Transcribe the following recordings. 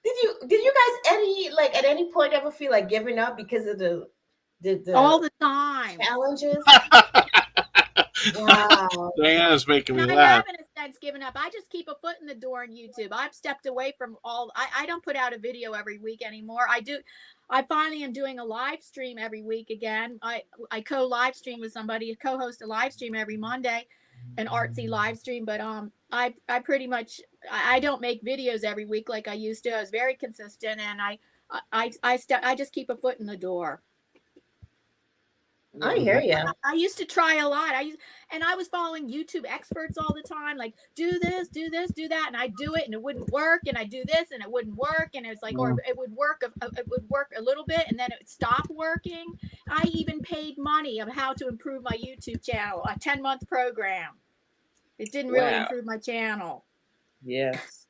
Did you guys at any point ever feel like giving up because of all the the time. challenges? Wow. Diana's making And me I laugh. haven't, in a sense, given up. I just keep a foot in the door on YouTube. I've stepped away from all. I don't put out a video every week anymore. I do. I finally am doing a live stream every week again. I co live stream with somebody, co-host a live stream every Monday, an artsy live stream. But I pretty much I don't make videos every week like I used to. I was very consistent, and I just keep a foot in the door. I Yeah. hear you. I used to try a lot. And I was following YouTube experts all the time, like do this, do this, do that, and I do it, and it wouldn't work, and I do this, and it wouldn't work, and it was like, or Mm. it would work a little bit, and then it would stop working. I even paid money of how to improve my YouTube channel, a 10-month program. It didn't really Wow. improve my channel. Yes.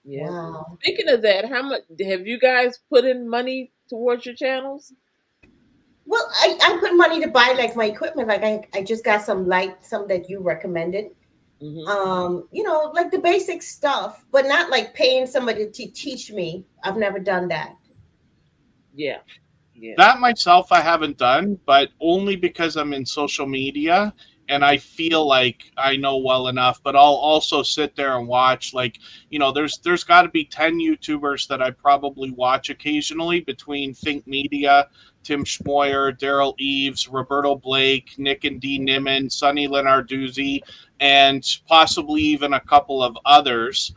Yes. Wow. Speaking of that, how much have you guys put in money towards your channels? Well, I put money to buy like my equipment. Like I just got some that you recommended. Mm-hmm. Like the basic stuff, but not like paying somebody to teach me. I've never done that. Yeah. Yeah. That myself, I haven't done, but only because I'm in social media and I feel like I know well enough. But I'll also sit there and watch. Like, there's got to be 10 YouTubers that I probably watch occasionally between Think Media, Tim Schmoyer, Daryl Eves, Roberto Blake, Nick and Dee Niman, Sonny Lenarduzzi, and possibly even a couple of others.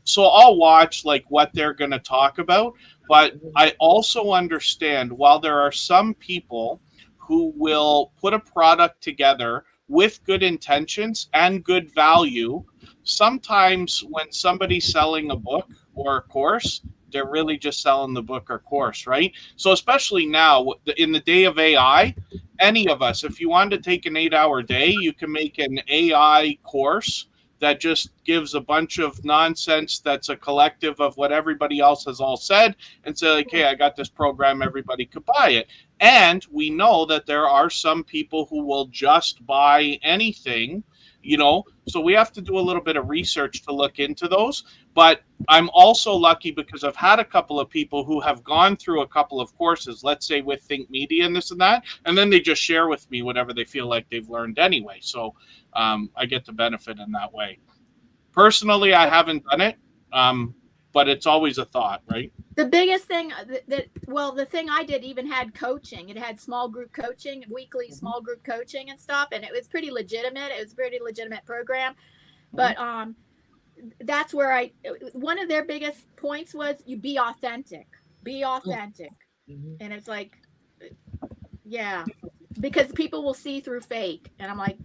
So I'll watch like what they're going to talk about. But I also understand while there are some people who will put a product together with good intentions and good value, sometimes when somebody's selling a book or a course, they're really just selling the book or course, right? So especially now in the day of AI, any of us, if you want to take an 8-hour day, you can make an AI course that just gives a bunch of nonsense that's a collective of what everybody else has all said and say, like, hey, I got this program, everybody could buy it. And we know that there are some people who will just buy anything, so we have to do a little bit of research to look into those. But I'm also lucky because I've had a couple of people who have gone through a couple of courses, let's say with Think Media and this and that, and then they just share with me whatever they feel like they've learned anyway. So I get the benefit in that way. Personally, I haven't done it, but it's always a thought, right? The biggest thing the thing I did even had coaching. It had small group coaching, weekly Mm-hmm. small group coaching and stuff, and it was pretty legitimate. It was a pretty legitimate program. Mm-hmm. But that's where one of their biggest points was you be authentic. Be authentic. Mm-hmm. And it's like, yeah, because people will see through fake. And I'm like,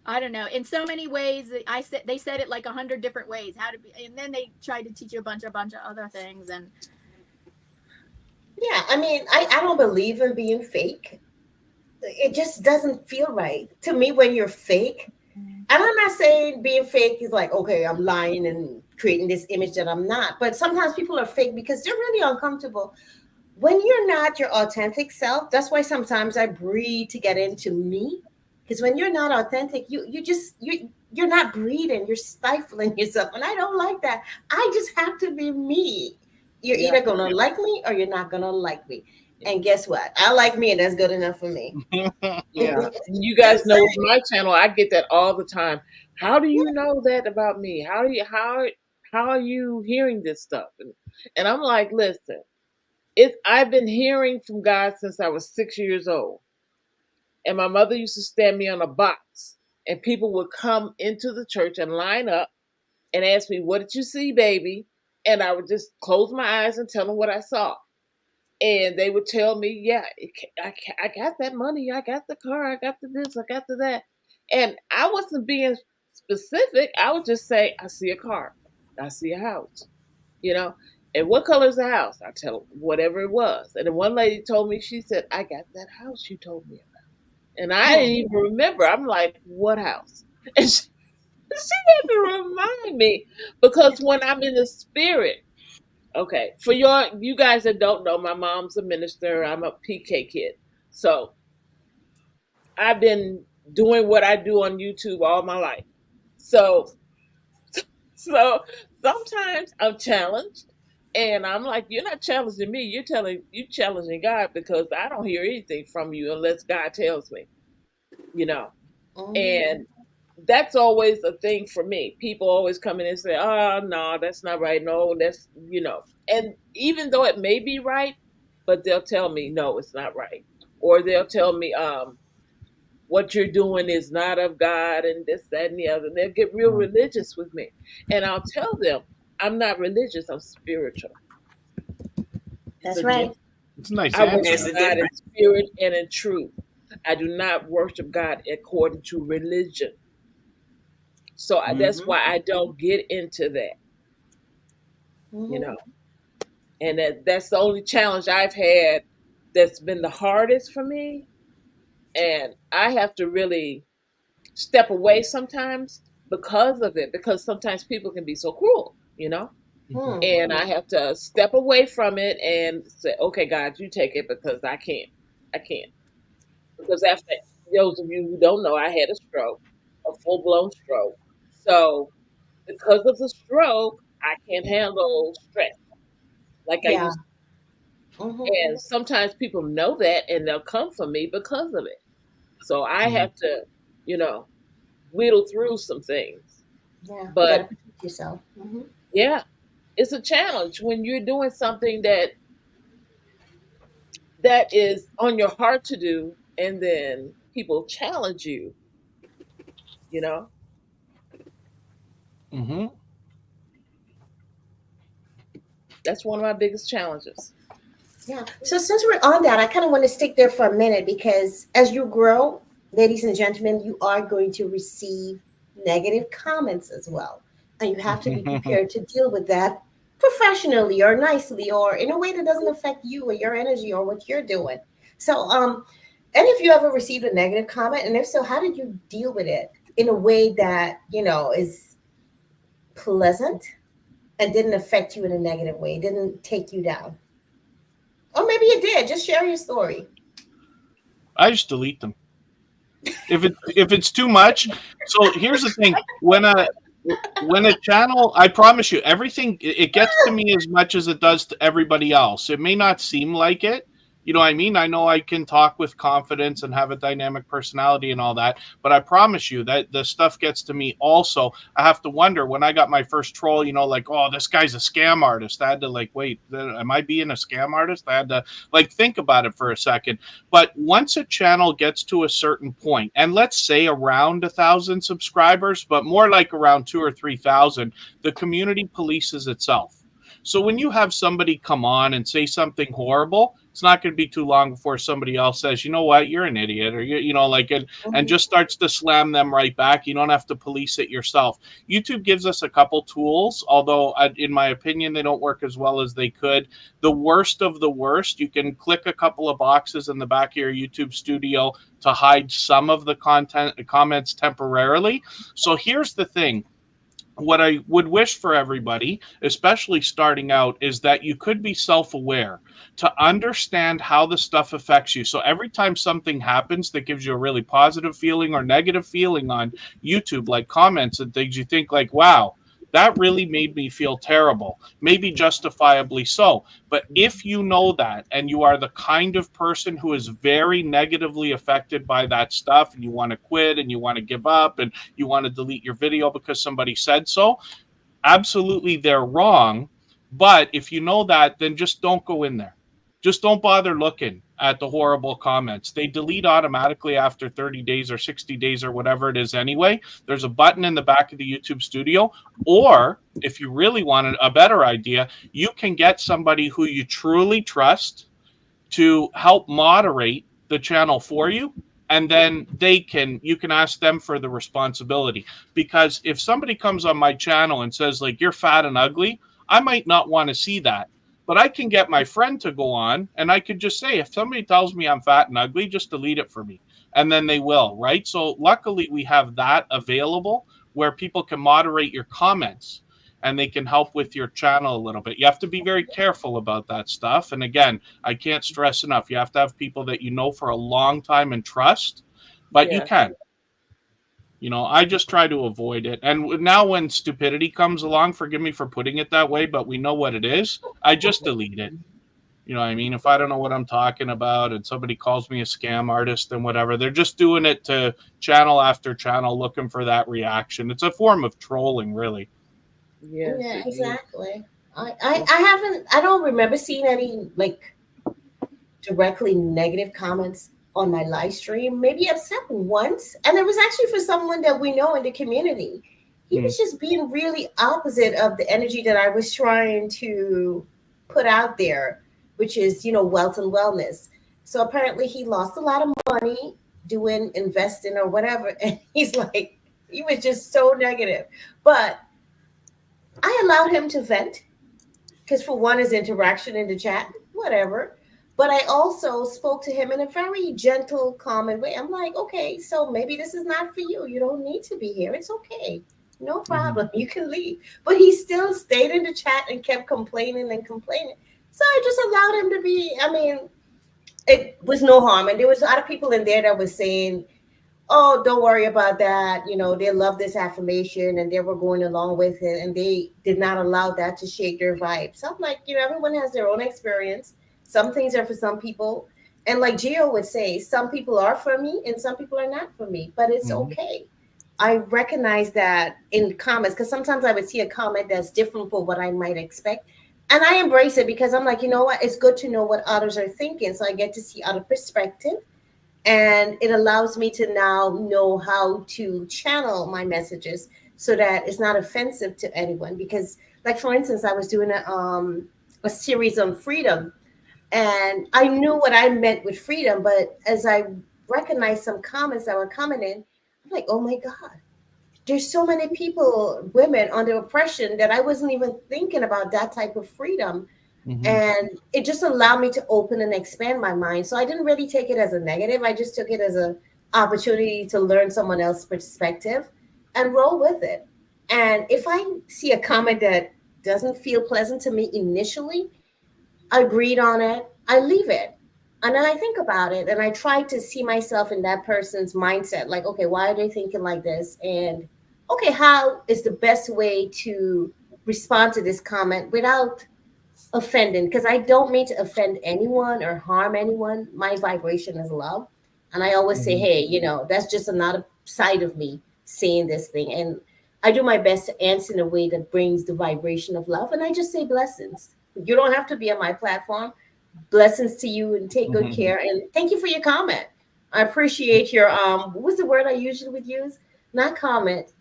I don't know. In so many ways, they said it like 100 different ways how to be, and then they tried to teach you a bunch of other things. And Yeah, I mean, I don't believe in being fake. It just doesn't feel right to me when you're fake. And I'm not saying being fake is like, okay, I'm lying and creating this image that I'm not. But sometimes people are fake because they're really uncomfortable. When you're not your authentic self, that's why sometimes I breathe to get into me. Because when you're not authentic, you're not breathing, you're stifling yourself. And I don't like that. I just have to be me. You're Yeah. either gonna like me or you're not gonna like me. And guess what? I like me and that's good enough for me. Yeah. You Just guys know with saying. my channel, I get that all the time. How do you know that about me? How are you hearing this stuff? And I'm like, listen, I've been hearing from God since I was 6 years old. And my mother used to stand me on a box, and people would come into the church and line up and ask me, "What did you see, baby?" And I would just close my eyes and tell them what I saw. And they would tell me, "Yeah, I got that money, I got the car, I got the this, I got the that." And I wasn't being specific. I would just say, "I see a car, I see a house," you know. And what color is the house? I tell them whatever it was. And then one lady told me, she said, "I got that house you told me about." And I didn't Oh, even remember. I'm like, "What house?" And she had to remind me because when I'm in the spirit, okay, for you guys that don't know, my mom's a minister. I'm a PK kid. So I've been doing what I do on YouTube all my life. So So sometimes I'm challenged, and I'm like, "You're not challenging me. You challenging God because I don't hear anything from you unless God tells me." You know, Mhm. and that's always a thing for me. People always come in and say, "Oh no, that's not right. No, that's And even though it may be right, but they'll tell me, "No, it's not right," or they'll tell me, what you're doing is not of God and this, that, and the other. They'll get real religious with me. And I'll tell them, I'm not religious, I'm spiritual. It's That's a right. difference. It's a nice I worship There's answer. a God in difference. spirit and in truth. I do not worship God according to religion. So that's Hmm. why I don't get into that, you Mhm. know. And that's the only challenge I've had that's been the hardest for me. And I have to really step away sometimes because of it, because sometimes people can be so cruel. Hmm. And I have to step away from it and say, okay, God, you take it because I can't. I can't. Because after those of you who don't know, I had a stroke, a full blown stroke. So because of the stroke, I can't handle stress like I Yeah. used to. Mhm. And sometimes people know that and they'll come for me because of it. So I Mhm. have to, you know, whittle through some things. Yeah. You got But to protect yourself. Mhm. yeah, it's a challenge when you're doing something that is on your heart to do, and then people challenge you. You know, Mhm. that's one of my biggest challenges. Yeah. So since we're on that, I kind of want to stick there for a minute because as you grow, ladies and gentlemen, you are going to receive negative comments as well. And you have to be prepared to deal with that professionally or nicely or in a way that doesn't affect you or your energy or what you're doing. So, and if you ever received a negative comment, and if so, how did you deal with it in a way that, is pleasant and didn't affect you in a negative way, didn't take you down? Or maybe it did. Just share your story. I just delete them if it's too much. So here's the thing: when a channel, I promise you, everything it gets to me as much as it does to everybody else. It may not seem like it. You know what I mean? I know I can talk with confidence and have a dynamic personality and all that, but I promise you that the stuff gets to me also. I have to wonder when I got my first troll, like, oh, this guy's a scam artist. I had to like, wait, am I being a scam artist? I had to like think about it for a second. But once a channel gets to a certain point, and let's say around 1,000 subscribers, but more like around 2 or 3,000, the community polices itself. So when you have somebody come on and say something horrible, it's not going to be too long before somebody else says, you know what, you're an idiot, or like, and Mhm. just starts to slam them right back. You don't have to police it yourself. YouTube gives us a couple tools, although in my opinion, they don't work as well as they could. The worst of the worst, you can click a couple of boxes in the back of your YouTube studio to hide some of the comments temporarily. So here's the thing: what I would wish for everybody, especially starting out, is that you could be self aware to understand how the stuff affects you. So every time something happens that gives you a really positive feeling or negative feeling on YouTube, like comments and things, you think, like, wow, that really made me feel terrible, maybe justifiably so. But if you know that and you are the kind of person who is very negatively affected by that stuff, and you want to quit and you want to give up and you want to delete your video because somebody said so, absolutely they're wrong. But if you know that, then just don't go in there. Just don't bother looking at the horrible comments. They delete automatically after 30 days or 60 days or whatever it is anyway. There's a button in the back of the YouTube studio. Or if you really want a better idea, you can get somebody who you truly trust to help moderate the channel for you, and then you can ask them for the responsibility. Because if somebody comes on my channel and says, like, you're fat and ugly, I might not want to see that. But I can get my friend to go on and I could just say, if somebody tells me I'm fat and ugly, just delete it for me, and then they will, right? So luckily we have that available where people can moderate your comments and they can help with your channel a little bit. You have to be very careful about that stuff. And again, I can't stress enough. You have to have people that you know for a long time and trust, but you Yeah, can. I just try to avoid it. And now when stupidity comes along, forgive me for putting it that way, but we know what it is, I just delete it. You know what I mean? If I don't know what I'm talking about and somebody calls me a scam artist and whatever, they're just doing it to channel after channel looking for that reaction. It's a form of trolling, really. Yes, Yeah, it is. exactly. I don't remember seeing any like directly negative comments on my live stream, maybe except once. And it was actually for someone that we know in the community. He Mm, was just being really opposite of the energy that I was trying to put out there, which is, wealth and wellness. So apparently he lost a lot of money doing investing or whatever. And he's like, he was just so negative. But I allowed him to vent because for one, his interaction in the chat, whatever. But I also spoke to him in a very gentle, common way. I'm like, okay, so maybe this is not for you. You don't need to be here. It's okay. No mhm, problem. You can leave. But he still stayed in the chat and kept complaining and complaining. So I just allowed him to be. I mean, it was no harm. And there was a lot of people in there that was saying, oh, don't worry about that. They love this affirmation and they were going along with it and they did not allow that to shake their vibe. So I'm like, everyone has their own experience. Some things are for some people. And like Gio would say, some people are for me and some people are not for me, but it's mhm, okay. I recognize that in comments because sometimes I would see a comment that's different from what I might expect. And I embrace it because I'm like, you know what? It's good to know what others are thinking. So I get to see other perspective and it allows me to now know how to channel my messages so that it's not offensive to anyone because like for instance I was doing a series on freedom and I knew what I meant with freedom, but as I recognized some comments that were coming in, I'm like, oh my god, there's so many people, women under oppression, that I wasn't even thinking about that type of freedom. mhm, And it just allowed me to open and expand my mind. So I didn't really take it as a negative. I just took it as an opportunity to learn someone else's perspective and roll with it. And if I see a comment that doesn't feel pleasant to me initially, I agreed on it, I leave it. And then I think about it and I try to see myself in that person's mindset. Like, okay, why are they thinking like this? And okay, how is the best way to respond to this comment without offending, because I don't mean to offend anyone or harm anyone. My vibration is love. And I always say, mhm, hey, that's just another side of me saying this thing. And I do my best to answer in a way that brings the vibration of love. And I just say blessings. You don't have to be on my platform. Blessings to you and take good mhm, care. And thank you for your comment. I appreciate your what was the word I usually would use? Not comment,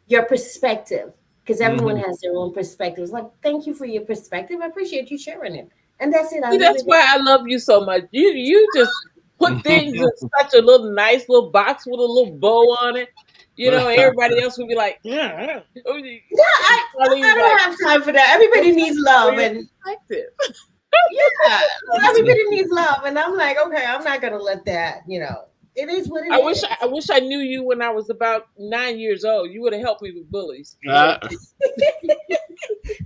your perspective, because everyone mhm. has their own perspectives. Like, thank you for your perspective. I appreciate you sharing it. And that's it. I See, leave that's it there. why I love you so much. You just put things in such a little nice little box with a little bow on it. Everybody else would be like, yeah. Yeah, I Charlene's don't like, have time for that. well, Everybody needs thank you for love, your and perspective. yeah, everybody needs love. And I'm like, okay, I'm not gonna let that. It is what it I is. wish I knew you when I was about 9 years old. You would have helped me with bullies. Uh,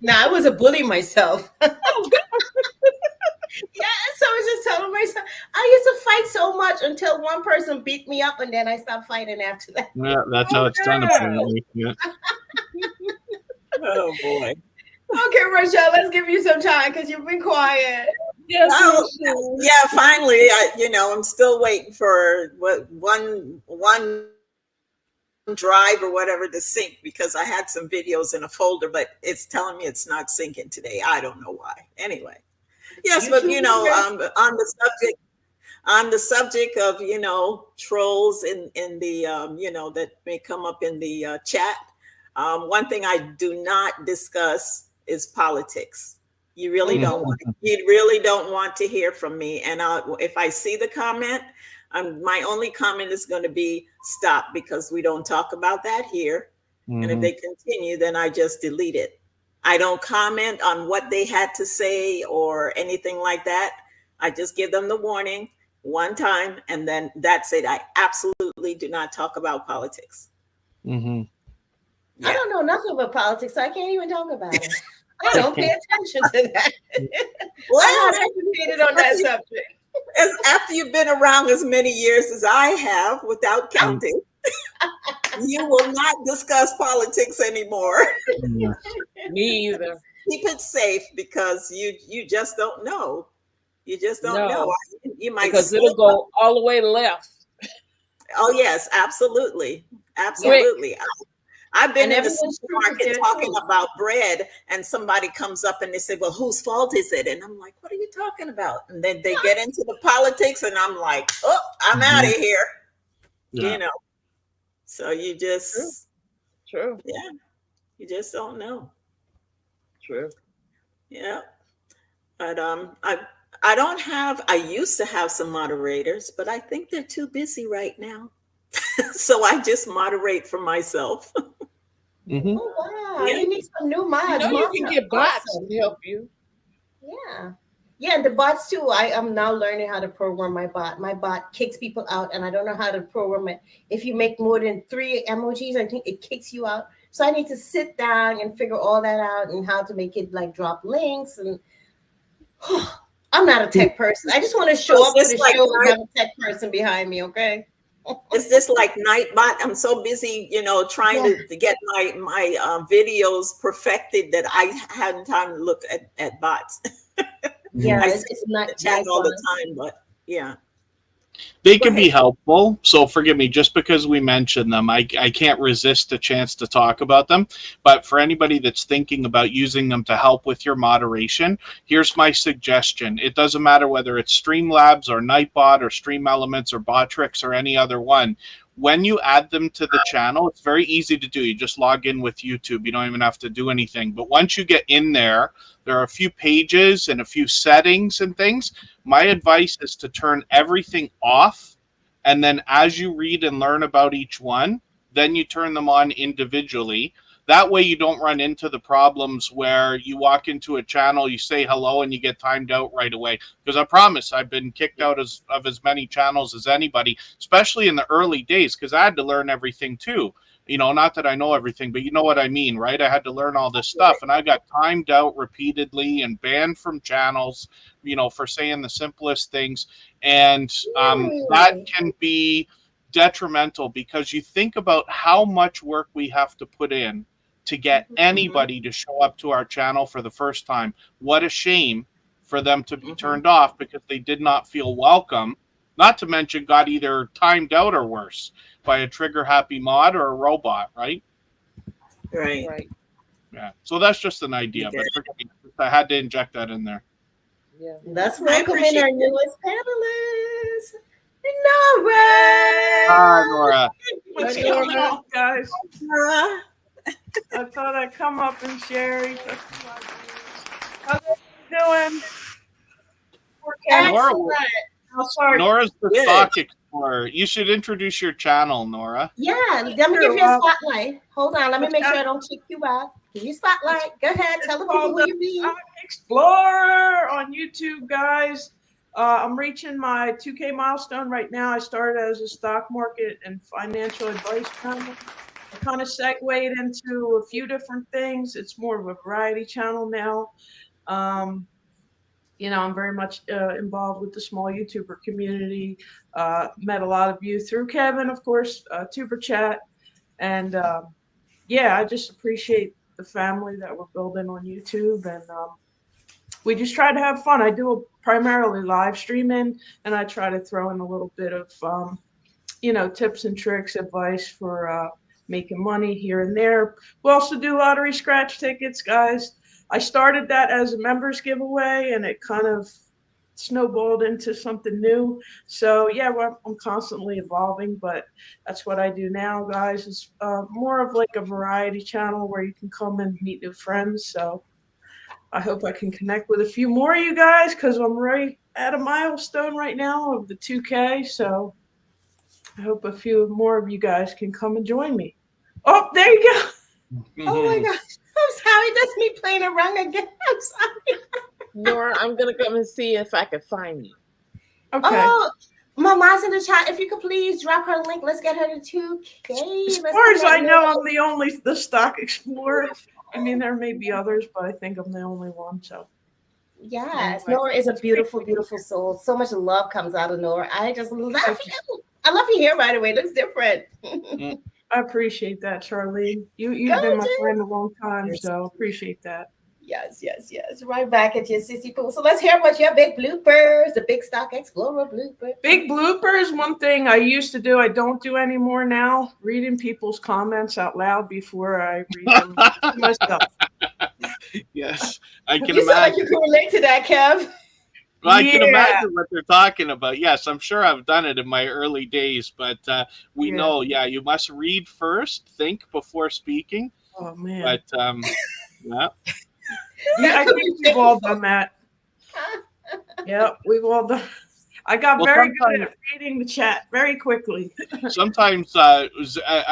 Now I was a bully myself. Oh God. Yeah, so I was just telling myself I used to fight so much until one person beat me up, and then I stopped fighting after that. yeah, that's how Oh it's done, God. apparently. Yeah. Oh boy. Okay, Rochelle, let's give you some time because you've been quiet. Yes, we Well, should. yeah, finally, I'm still waiting for what one drive or whatever to sync because I had some videos in a folder, but it's telling me it's not syncing today. I don't know why. Anyway, yes, but YouTube is great. on the subject of trolls in the that may come up in the chat. One thing I do not discuss is politics. Mhm. You really don't want to hear from me. And if I see the comment, my only comment is going to be stop, because we don't talk about that here. And if Mhm, they continue, then I just delete it. I don't comment on what they had to say or anything like that. I just give them the warning one time, and then that's it. I absolutely do not talk about politics. mhm. I Yeah. don't know nothing about politics, so I can't even talk about it. I don't pay attention to that. I'm Well, not educated on that subject. after you've been around as many years as I have, without Mm. counting. You will not discuss politics anymore. Me either. Keep it safe because you just don't know. You just don't know. No, You might because it'll slip up. go all the way left. Oh yes, absolutely, Quick. absolutely. I've been And in the everyone's truth is supermarket their talking truth. about bread, and somebody comes up and they say, "Well, whose fault is it?" And I'm like, "What are you talking about?" And then they get into the politics, and I'm like, "Oh, I'm out of Mhm. here." Yeah. You know. So you True. just, True. yeah, you just don't know. True. Yeah. But I don't have. I used to have some moderators, but I think they're too busy right now. So I just moderate for myself. Hmm. Oh wow, Yeah. you need some new You mods. know you Mods can are get bots awesome. to help you. Yeah. Yeah, and the bots too. I am now learning how to program my bot. My bot kicks people out, and I don't know how to program it. If you make more than 3 emojis, I think it kicks you out. So I need to sit down and figure all that out and how to make it like drop links. And I'm not a tech person. I just want to So show is up to this the like show and night? have a tech person behind me. Okay. Is this like Nightbot? I'm so busy, trying Yeah. to get my videos perfected that I hadn't time to look at bots. Hmm. Yeah. I It's, see it's them not in the chat all the Nightbot. time, but yeah. They Go can ahead. be helpful. So forgive me, just because we mentioned them, I can't resist a chance to talk about them. But for anybody that's thinking about using them to help with your moderation, here's my suggestion. It doesn't matter whether it's Streamlabs or Nightbot or Stream Elements or Botrix or any other one. When you add them to the channel, it's very easy to do. You just log in with YouTube. You don't even have to do anything. But once you get in there, there are a few pages and a few settings and things. My advice is to turn everything off, and then as you read and learn about each one, then you turn them on individually. That way you don't run into the problems where you walk into a channel, you say hello, and you get timed out right away. Because I promise I've been kicked out of as many channels as anybody, especially in the early days, because I had to learn everything too. Not that I know everything, but you know what I mean, right? I had to learn all this stuff, and I got timed out repeatedly and banned from channels, for saying the simplest things. And that Really? can be detrimental, because you think about how much work we have to put in to get Hmm. anybody to show up to our channel for the first time. What a shame for them to be Hmm. turned off because they did not feel welcome, not to mention got either timed out or worse by a trigger happy mod or a robot, right? Right. Right. Yeah. So that's just an You idea, did. but forgive me, I had to inject that in there. Yeah. Let's I welcome in appreciate our it. newest panelist, Nora. Hi, Nora. Hi, What's going Nora. on, guys? Uh, I thought I'd come up and share each of my ideas. How's everyone doing? Okay. Nora, Excellent. Oh, sorry. Nora's the Good. stock explorer. You should introduce your channel, Nora. Yeah, let me give Sure. you a spotlight. Hold on, let me What's make sure that? I don't kick you out. Give you a spotlight. Go ahead, It's tell the people called who you be. Stock Explorer on YouTube, guys. I'm reaching my 2K milestone right now. I started as a stock market and financial advice channel. I kind of segued into a few different things. It's more of a variety channel now. Um, I'm very much involved with the small YouTuber community. Met a lot of you through Kevin, of course, Tuber Chat. And yeah, I just appreciate the family that we're building on YouTube. And we just try to have fun. I do primarily live streaming, and I try to throw in a little bit of, tips and tricks, advice for making money here and there. We also do lottery scratch tickets, guys. I started that as a members giveaway, and it kind of snowballed into something new. So yeah, I'm constantly evolving, but that's what I do now, guys. It's more of like a variety channel where you can come and meet new friends. So I hope I can connect with a few more of you guys because I'm right at a milestone right now of the 2K. So I hope a few more of you guys can come and join me. Oh, there you go. Oh my gosh, I'm sorry, that's me playing around again. I'm sorry. Nora, I'm gonna come and see if I can find you. Okay. Oh, Mama's in the chat. If you could please drop her link, let's get her to 2K. As Let's far as I connect. know, I'm the stock explorer. I mean, there may be others, but I think I'm the only one. So Yes, Anyway, Nora is a beautiful, beautiful soul. So much love comes out of Nora. I just love you. I love your hair, by the way. It looks different. Mm. I appreciate that, Charlene. You've been my Gorgeous. friend a long time, so appreciate that. Yes, yes, yes. Right back at your sissy poo. So let's hear about your big bloopers, the Big Stock Explorer blooper. Big bloopers. One thing I used to do, I don't do anymore now. Reading people's comments out loud before I read them to myself. Yes, I can You sound like you imagine. can relate to that, Kev. Well, I can Yeah, imagine what they're talking about. Yes, I'm sure I've done it in my early days, but we yeah. know, yeah, you must read first, think before speaking. Oh man. But yeah, Yeah, I think we've all done that. Yep, we've all done. I got well, very good sometimes at reading the chat very quickly. sometimes I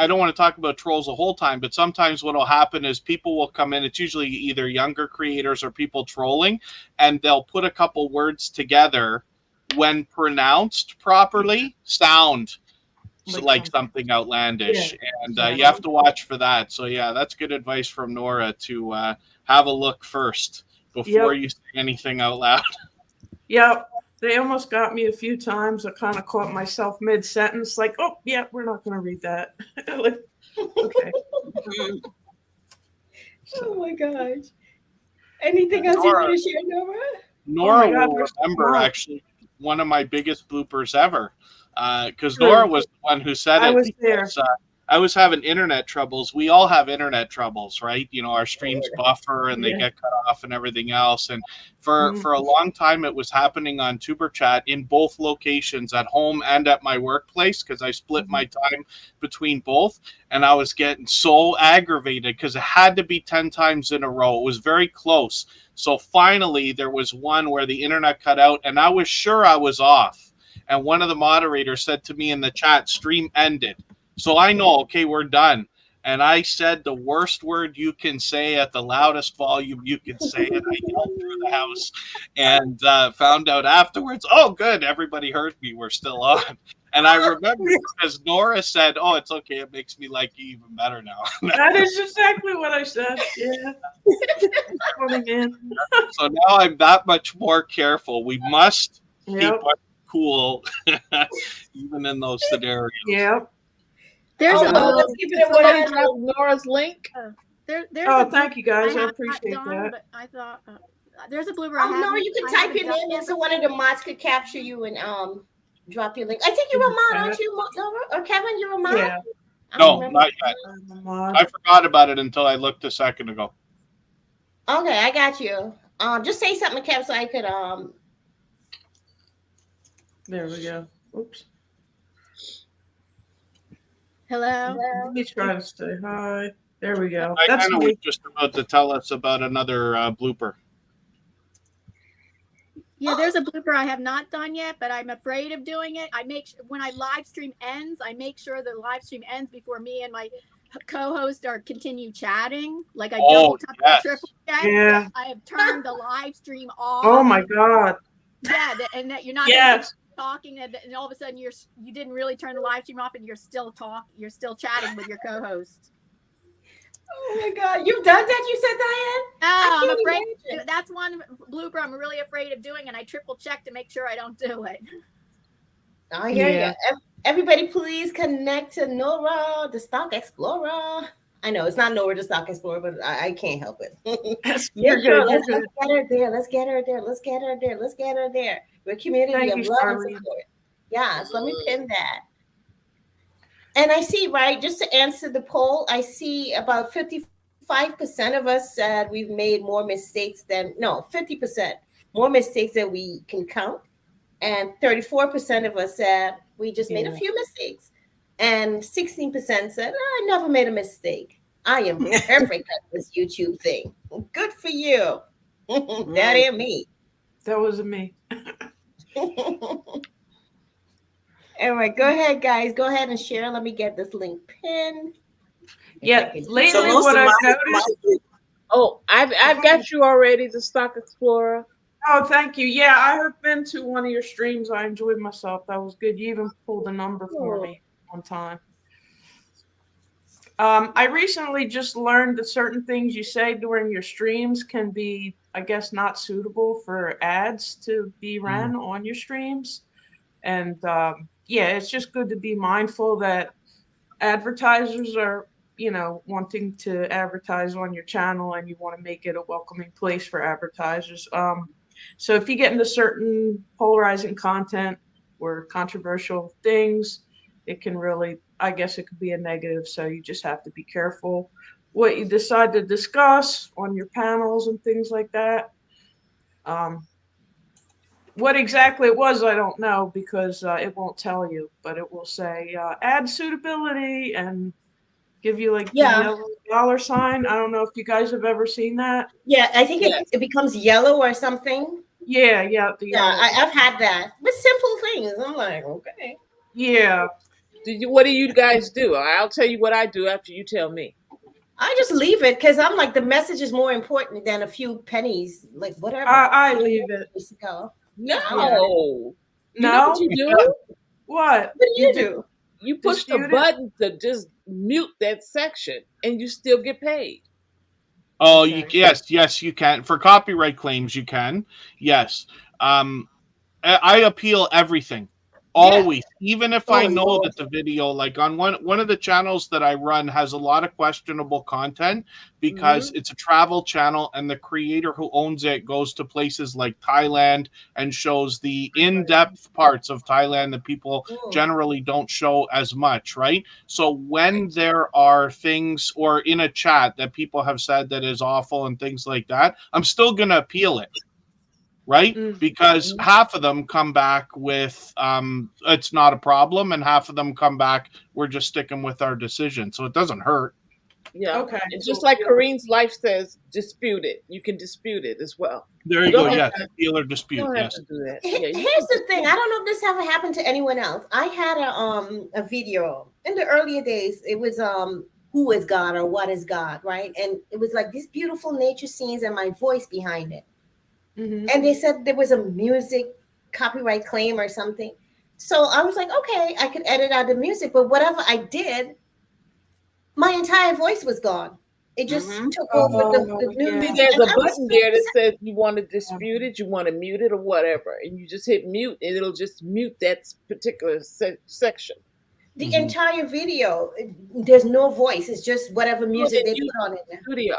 don't want to talk about trolls the whole time, but sometimes what will happen is people will come in. It's usually either younger creators or people trolling, and they'll put a couple words together. When pronounced properly, sound Like like some, something yeah, outlandish, and you have exactly. to watch for that. So yeah, that's good advice from Nora to have a look first before Yep, you say anything out loud. yep. They almost got me a few times. I kind of caught myself mid-sentence, like, "Oh, yeah, we're not going to read that." Like, okay. Mhm. Oh So, my gosh. Anything And else you want Nora, to share, Nora? oh my Nora God, will there's so remember much. actually one of my biggest bloopers ever, because Nora True. was the one who said I it was there. because I was having internet troubles. We all have internet troubles, right? You know, our streams Lord. buffer and they Yeah. get cut off and everything else. And for Mm, for a long time, it was happening on Tuber Chat in both locations, at home and at my workplace, because I split mhm. my time between both. And I was getting so aggravated because it had to be 10 times in a row. It was very close. So finally, there was one where the internet cut out, and I was sure I was off. And one of the moderators said to me in the chat, "Stream ended." So I know, okay, we're done. And I said the worst word you can say at the loudest volume you can say it. I yelled through the house and found out afterwards, oh, good, everybody heard me. We're still on. And I remember because Nora said, oh, it's okay. It makes me like you even better now. That is exactly what I said. Yeah. Funny man. So now I'm that much more careful. We must keep Yep. us cool, even in those scenarios. Yep. There's Oh, a well, Um, let's keep it at somebody 100. drop Nora's link. there's Oh, a thank you blooper I guys. I have not appreciate done, that. but I thought there's a blooper Oh, Nora, you can I type haven't your done name in yet. so one of the mods could capture you and drop your link. I think In you're a the mod, chat. aren't you, Nora? Or Kevin, you're a mod? Yeah. I don't No, remember. not yet. I'm a mod. I forgot about it until I looked a second ago. Okay, I got you. Just say something, Kev, so I could There we go. Oops. Hello. Let me try to say hi. There we go. I That's kind of was me. just about to tell us about another blooper. Yeah, there's a blooper I have not done yet, but I'm afraid of doing it. When I live stream ends, I make sure the live stream ends before me and my co-host are continue chatting. Like I double Oh, tap yes. triple check Yeah. that I have turned the live stream off. Oh my God. Yeah, and that you're not Yes. talking, and all of a sudden you didn't really turn the live stream off, and you're still chatting with your co-host. Oh my God, you've done that, you said, Diane? Oh, I'm can't afraid. imagine. That's one blooper I'm really afraid of doing, and I triple check to make sure I don't do it. I hear Yeah. you. Everybody, please connect to Nora, the Stock Explorer. I know it's not Nora, the Stock Explorer, but I can't help it. You're Yeah, sure. good. You're Let's good. get her there. Let's get her there. Let's get her there. Let's get her there. We're a community Thank of you, love and Charlene. support. Yes, let me pin that. And I see, right, just to answer the poll, I see about 55% of us said we've made more mistakes than, no, 50% more mistakes than we can count. And 34% of us said we just made a Yeah. few mistakes. And 16% said, oh, I never made a mistake. I am perfect at this YouTube thing. Good for you. That ain't me. That wasn't me. Anyway, go ahead, guys. Go ahead and share. Let me get this link pinned. Yeah. So Lately, most what of I've my noticed. Oh, I've got you already, the Stock Explorer. Oh, thank you. Yeah, I have been to one of your streams. I enjoyed myself. That was good. You even pulled a number for me one time. I recently just learned that certain things you say during your streams can be, I guess, not suitable for ads to be ran on your streams. And yeah, it's just good to be mindful that advertisers are, wanting to advertise on your channel and you want to make it a welcoming place for advertisers. So if you get into certain polarizing content or controversial things, it can really, I guess it could be a negative. So you just have to be careful what you decide to discuss on your panels and things like that. Um, what exactly it was, I don't know because it won't tell you, but it will say ad suitability and give you like the Yeah. yellow dollar sign. I don't know if you guys have ever seen that. Yeah, I think Yes. it becomes yellow or something. Yeah, the Yeah, yellow. I've had that. But simple things. I'm like, okay. Yeah. What do you guys do? I'll tell you what I do after you tell me. I just leave it because I'm like, the message is more important than a few pennies, like whatever. I leave it. Just go. No. Yeah, I leave it. You know No? what you do? What? What do you do? You push the Dispute it? button to just mute that section and you still get paid. Oh, Okay. yes, you can. For copyright claims, you can. Yes. I appeal everything. Always. Even if Oh, I know Lord. that the video, like on one of the channels that I run, has a lot of questionable content because it's a travel channel and the creator who owns it goes to places like Thailand and shows the in-depth parts of Thailand that people generally don't show as much, right? So when there are things or in a chat that people have said that is awful and things like that, I'm still going to appeal it. Right? Because half of them come back with it's not a problem, and half of them come back, we're just sticking with our decision. So it doesn't hurt. Yeah. Okay. And just like Kareen's life says, dispute it. You can dispute it as well. There you Don't go. have Yes. to- Appeal or You dispute. don't have Yes. to do that. Here's Yeah, you the can- thing. I don't know if this ever happened to anyone else. I had a video in the earlier days. It was who is God or what is God, right? And it was like these beautiful nature scenes and my voice behind it. And they said there was a music copyright claim or something. So I was like, okay, I could edit out the music, but whatever I did, my entire voice was gone. It just took over the new yeah. See, music. there's And a I was button so there that upset. says you want to dispute it, you want to mute it, or whatever, and you just hit mute, and it'll just mute that particular section. The entire video, there's no voice. It's just whatever music they put on it. Studio.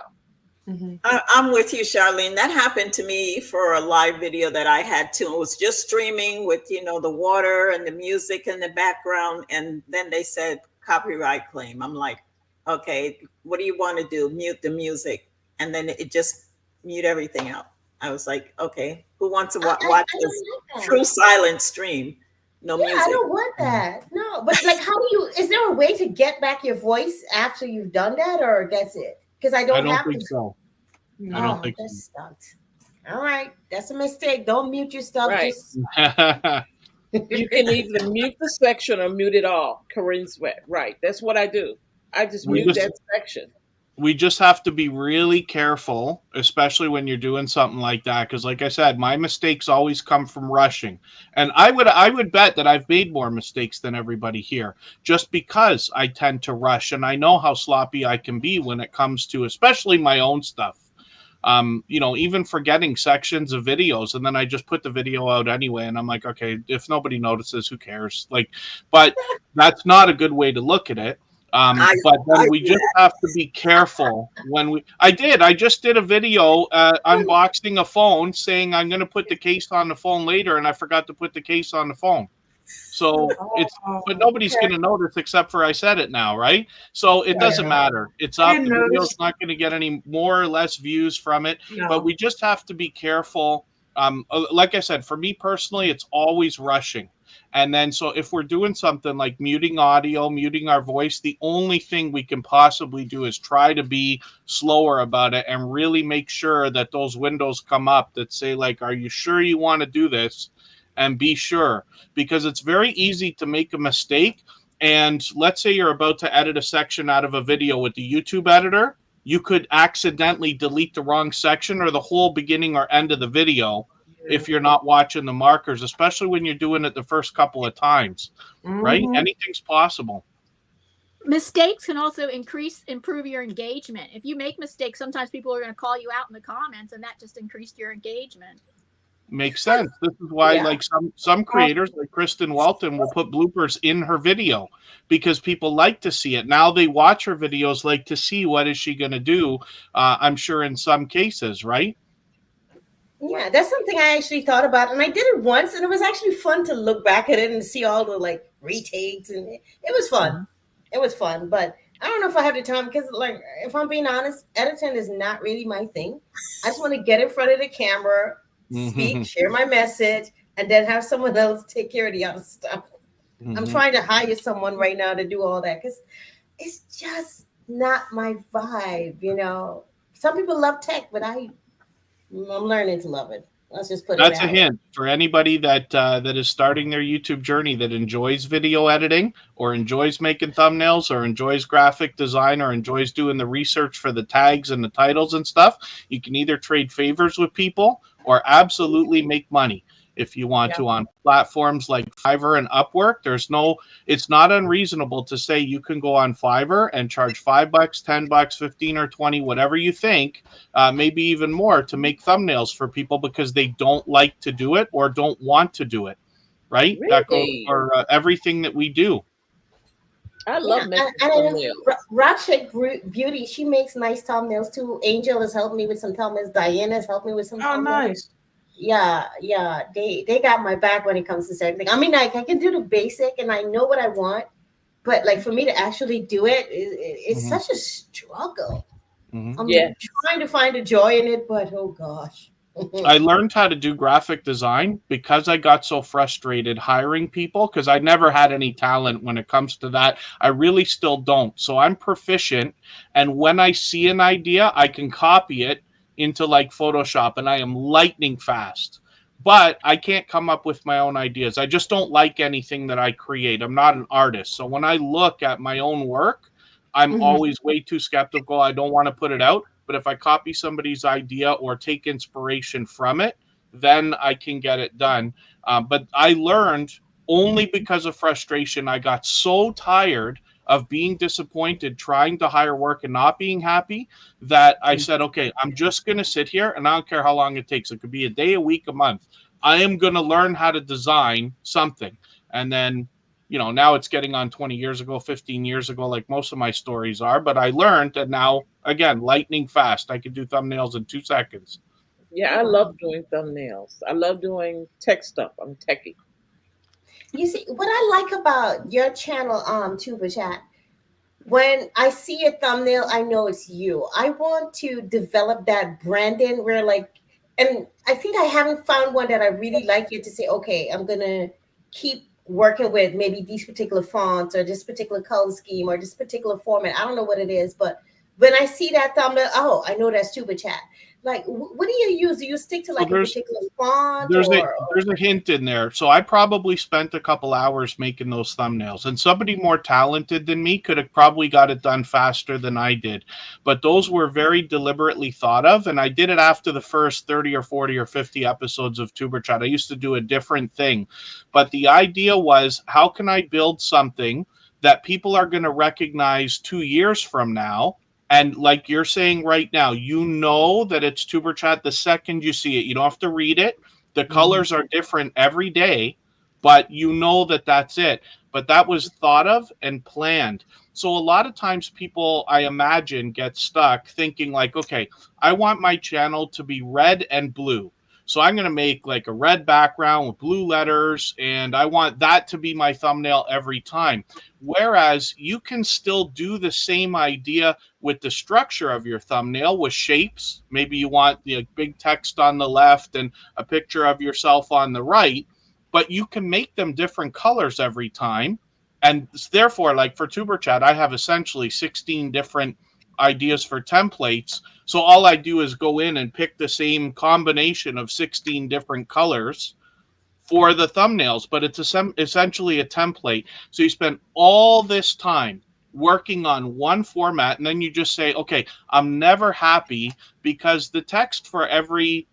I'm with you, Charlene. That happened to me for a live video that I had too. It was just streaming with, the water and the music in the background. And then they said copyright claim. I'm like, okay, what do you want to do? Mute the music. And then it just mute everything out. I was like, okay, who wants to watch I this don't like true that. silent stream? No Yeah, music. I don't want that. No, but like, is there a way to get back your voice after you've done that, or that's it? Because I I don't don't have think to. so. No, I don't think that so. sucks. All right, that's a mistake. Don't mute your stuff. Right. Just You can either mute the section or mute it all. Kareen's right. That's what I do. I just mute that section. We just have to be really careful, especially when you're doing something like that. Because, like I said, my mistakes always come from rushing, and I would bet that I've made more mistakes than everybody here, just because I tend to rush, and I know how sloppy I can be when it comes to, especially my own stuff. Even forgetting sections of videos, and then I just put the video out anyway, and I'm like, okay, if nobody notices, who cares? But that's not a good way to look at it. But then we just have to be careful when I just did a video unboxing a phone saying I'm going to put the case on the phone later, and I forgot to put the case on the phone. So but nobody's going to notice except for I said it now, right? So it doesn't matter. It's up. The video's not going to get any more or less views from it, but we just have to be careful. Like I said, for me personally, it's always rushing. And then, so if we're doing something like muting audio, muting our voice, the only thing we can possibly do is try to be slower about it and really make sure that those windows come up that say, like, are you sure you want to do this? And be sure, because it's very easy to make a mistake. And let's say you're about to edit a section out of a video with the YouTube editor. You could accidentally delete the wrong section or the whole beginning or end of the video if you're not watching the markers, especially when you're doing it the first couple of times, right? Anything's possible. Mistakes can also improve your engagement. If you make mistakes, sometimes people are going to call you out in the comments, and that just increased your engagement. Makes sense. This is why, Yeah. like some creators, like Kristen Welton, will put bloopers in her video because people like to see it. Now they watch her videos, like to see what is she going to do. I'm sure in some cases, right? Yeah, that's something I actually thought about, and I did it once, and it was actually fun to look back at it and see all the like retakes, and it was fun. Mhm. It was fun, but I don't know if I have the time because, like, if I'm being honest, editing is not really my thing. I just want to get in front of the camera, speak, Mhm. share my message, and then have someone else take care of the other stuff. I'm Mhm. trying to hire someone right now to do all that because it's just not my vibe. Some people love tech, but I'm learning to love it. Let's just put it That's a that way. hint for anybody that is starting their YouTube journey that enjoys video editing or enjoys making thumbnails or enjoys graphic design or enjoys doing the research for the tags and the titles and stuff. You can either trade favors with people or absolutely make money if you want Yeah. to on platforms like Fiverr and Upwork. It's not unreasonable to say you can go on Fiverr and charge $5, $10, 15 or 20, whatever you think, maybe even more, to make thumbnails for people because they don't like to do it or don't want to do it. Right? That goes Really? for everything that we do. I Yeah, love and making I know thumbnails. Rockshake Beauty, she makes nice thumbnails too. Angel has helped me with some thumbnails. Diana has helped me with some Oh, thumbnails. nice. Yeah, yeah, they got my back when it comes to certain things. I mean, like I can do the basic and I know what I want, but like for me to actually do it, it's Mhm. such a struggle. Mhm. I'm Yes. trying to find a joy in it, but oh gosh. I learned how to do graphic design because I got so frustrated hiring people because I never had any talent when it comes to that. I really still don't. So I'm proficient. And when I see an idea, I can copy it into like Photoshop and I am lightning fast. But I can't come up with my own ideas. I just don't like anything that I create. I'm not an artist. So when I look at my own work, I'm Mhm. always way too skeptical. I don't want to put it out. But if I copy somebody's idea or take inspiration from it, then I can get it done. But I learned only because of frustration. I got so tired of being disappointed, trying to hire work and not being happy, that I said, okay, I'm just going to sit here and I don't care how long it takes. It could be a day, a week, a month. I am going to learn how to design something. And then now it's getting on 20 years ago, 15 years ago, like most of my stories are. But I learned, and now, again, lightning fast. I can do thumbnails in 2 seconds. Yeah, Oh I love wow. doing thumbnails. I love doing tech stuff. I'm techie. You see what I like about your channel, Tuba Chat. When I see a thumbnail, I know it's you. I want to develop that branding where, like, and I think I haven't found one that I really like yet to say, okay, I'm gonna keep working with maybe these particular fonts or this particular color scheme or this particular format. I don't know what it is, but when I see that thumbnail, oh, I know that's Tuba Chat. Like, what do you use? Do you stick to So like a particular font there's a or there's a hint in there. So I probably spent a couple hours making those thumbnails, and somebody more talented than me could have probably got it done faster than I did. But those were very deliberately thought of, and I did it after the first 30 or 40 or 50 episodes of Tuber Chat. I used to do a different thing, but the idea was, how can I build something that people are going to recognize 2 years from now? And like you're saying right now, that it's Tuber Chat the second you see it. You don't have to read it. The Mhm. colors are different every day, but that that's it. But that was thought of and planned. So a lot of times people, I imagine, get stuck thinking like, okay, I want my channel to be red and blue. So I'm going to make like a red background with blue letters, and I want that to be my thumbnail every time. Whereas you can still do the same idea with the structure of your thumbnail with shapes. Maybe you want the big text on the left and a picture of yourself on the right, but you can make them different colors every time. And therefore, like for Tuber Chat, I have essentially 16 different ideas for templates. So all I do is go in and pick the same combination of 16 different colors for the thumbnails, but it's essentially a template. So you spend all this time working on one format, and then you just say, okay, I'm never happy because the text for every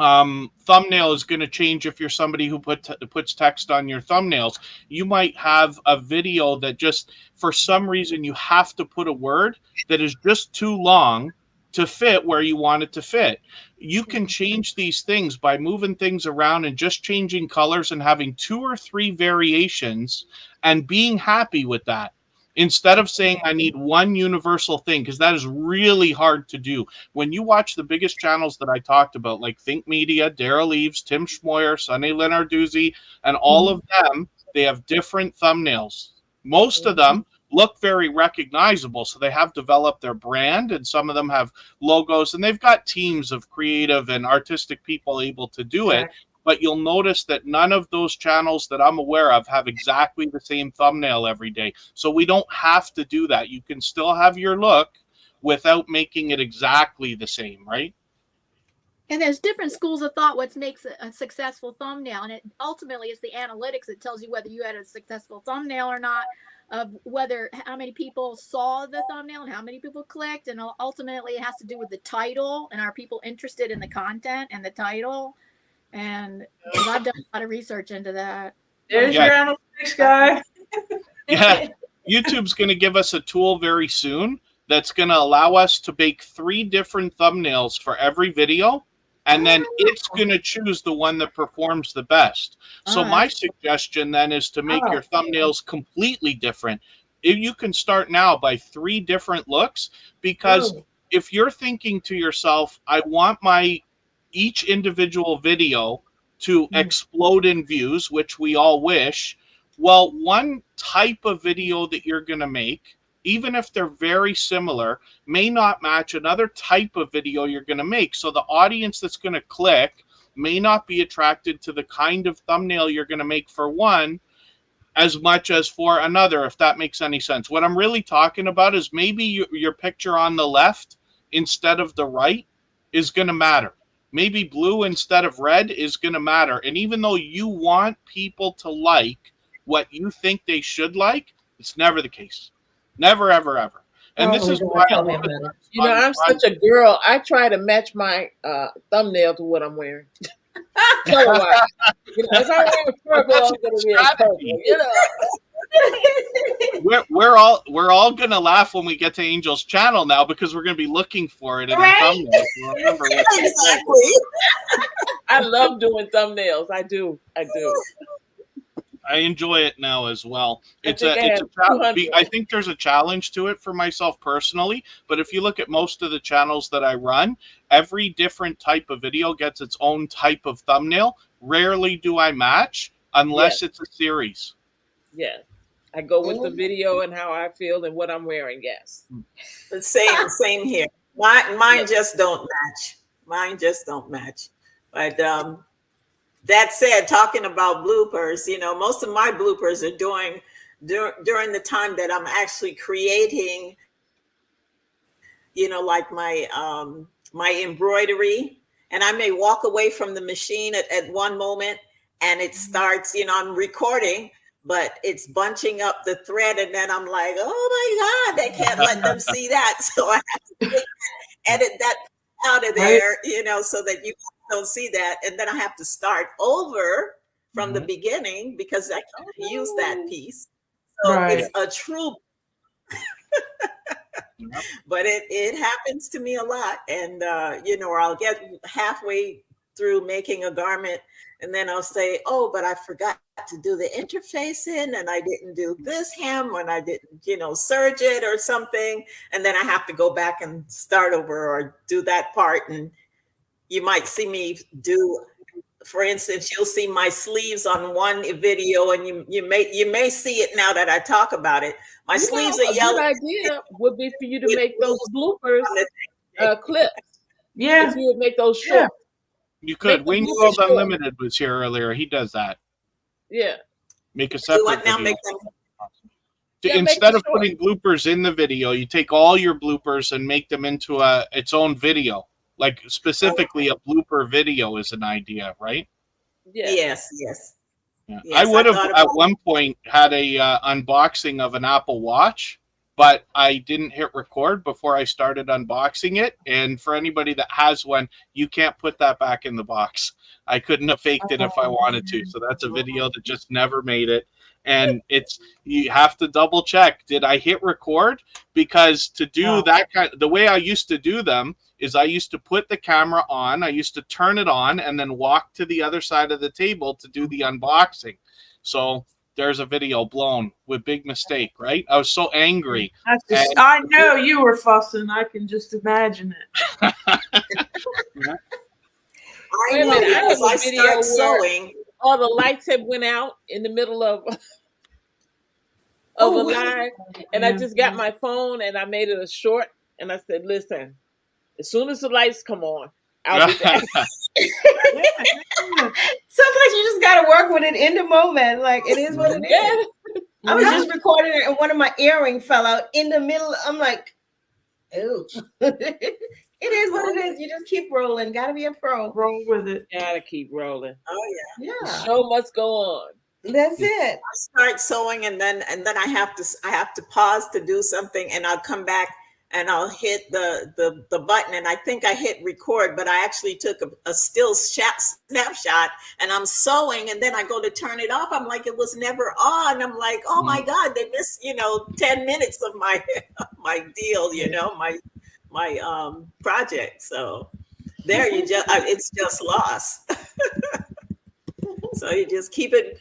thumbnail is going to change if you're somebody who puts text on your thumbnails. You might have a video that just, for some reason, you have to put a word that is just too long to fit where you want it to fit. You can change these things by moving things around and just changing colors and having 2 or 3 variations and being happy with that. Instead of saying I need one universal thing, because that is really hard to do. When you watch the biggest channels that I talked about, like Think Media, Daryl Eves, Tim Schmoyer, Sonny Lenarduzzi, and all of them, they have different thumbnails. Most of them look very recognizable, so they have developed their brand, and some of them have logos, and they've got teams of creative and artistic people able to do it. But you'll notice that none of those channels that I'm aware of have exactly the same thumbnail every day. So we don't have to do that. You can still have your look without making it exactly the same, right? And there's different schools of thought what makes a successful thumbnail. And it ultimately is the analytics that tells you whether you had a successful thumbnail or not, of whether how many people saw the thumbnail and how many people clicked. And ultimately it has to do with the title, and are people interested in the content and the title. And I've done a lot of research into that. There's your analytics guy. Yeah, YouTube's going to give us a tool very soon that's going to allow us to make 3 different thumbnails for every video, and then it's going to choose the one that performs the best. So my suggestion then is to make your thumbnails completely different. If you can start now by 3 different looks, because if you're thinking to yourself, I want my each individual video to explode in views, which we all wish. Well, one type of video that you're going to make, even if they're very similar, may not match another type of video you're going to make. So the audience that's going to click may not be attracted to the kind of thumbnail you're going to make for one as much as for another, if that makes any sense. What I'm really talking about is maybe your picture on the left instead of the right is going to matter. Maybe blue instead of red is going to matter. And even though you want people to like what you think they should like, it's never the case. Never, ever, ever. And this is why you know, I'm such a girl. I try to match my thumbnail to what I'm wearing. Color-wise. You know, if I wear purple, I'm going to wear purple. You know. We're all gonna laugh when we get to Angel's channel now, because we're gonna be looking for it in the thumbnail. So remember Exactly. I love doing thumbnails. I do. I enjoy it now as well. I think there's a challenge to it for myself personally, but if you look at most of the channels that I run, every different type of video gets its own type of thumbnail. Rarely do I match unless it's a series. Yes. I go with the video and how I feel and what I'm wearing. Yes. The same here. Mine just don't match. Mine just don't match. But that said, talking about bloopers, you know, most of my bloopers are during the time that I'm actually creating, you know, like my my embroidery, and I may walk away from the machine at one moment, and it starts, you know, I'm recording, but it's bunching up the thread, and then I'm like, oh my God, they can't let them see that. So I have to edit that out of there, you know, so that you don't see that. And then I have to start over from the beginning because I can't use that piece. So it's a true, but it happens to me a lot. And, you know, or I'll get halfway through making a garment, and then I'll say, oh, but I forgot to do the interface in, and I didn't do this hem when I didn't, you know, serge it or something. And then I have to go back and start over or do that part. And you might see me do, for instance, you'll see my sleeves on one video, and you may see it now that I talk about it. My sleeves are yellow. A good idea would be for you to make those bloopers clips. Yeah. If you would make those short. You could. Wayne World Unlimited was here earlier. He does that. Yeah. Make a separate now video. make them. Instead of putting bloopers in the video, you take all your bloopers and make them into its own video. Like specifically a blooper video is an idea, right? Yeah. Yes. Yeah. I would have at one point had a unboxing of an Apple Watch, but I didn't hit record before I started unboxing it. And for anybody that has one, you can't put that back in the box. I couldn't have faked it if I wanted to. So that's a video that just never made it. And you have to double check. Did I hit record? Because to do that the way I used to do them is I used to put the camera on, I used to turn it on, and then walk to the other side of the table to do the unboxing. So there's a video blown with big mistake, right? I was so angry. I know you were fussing. I can just imagine it. I know, because I start sewing. All the lights had went out in the middle of a live, and I just got my phone and I made it a short, and I said, "Listen, as soon as the lights come on, I'll be back." Sometimes you just gotta work with it in the moment. Like, it is what it is. I was just recording it and one of my earrings fell out in the middle. I'm like, ooh. It is what it is. You just keep rolling. Gotta be a pro. Roll with it. Gotta keep rolling. Oh yeah. The show must go on. That's it. I start sewing and then I have to pause to do something, and I'll come back and I'll hit the button, and I think I hit record, but I actually took a still snapshot, and I'm sewing, and then I go to turn it off. I'm like, it was never on. I'm like, oh my God, they missed 10 minutes of my deal, my project. So there you just it's just lost. So you just keep it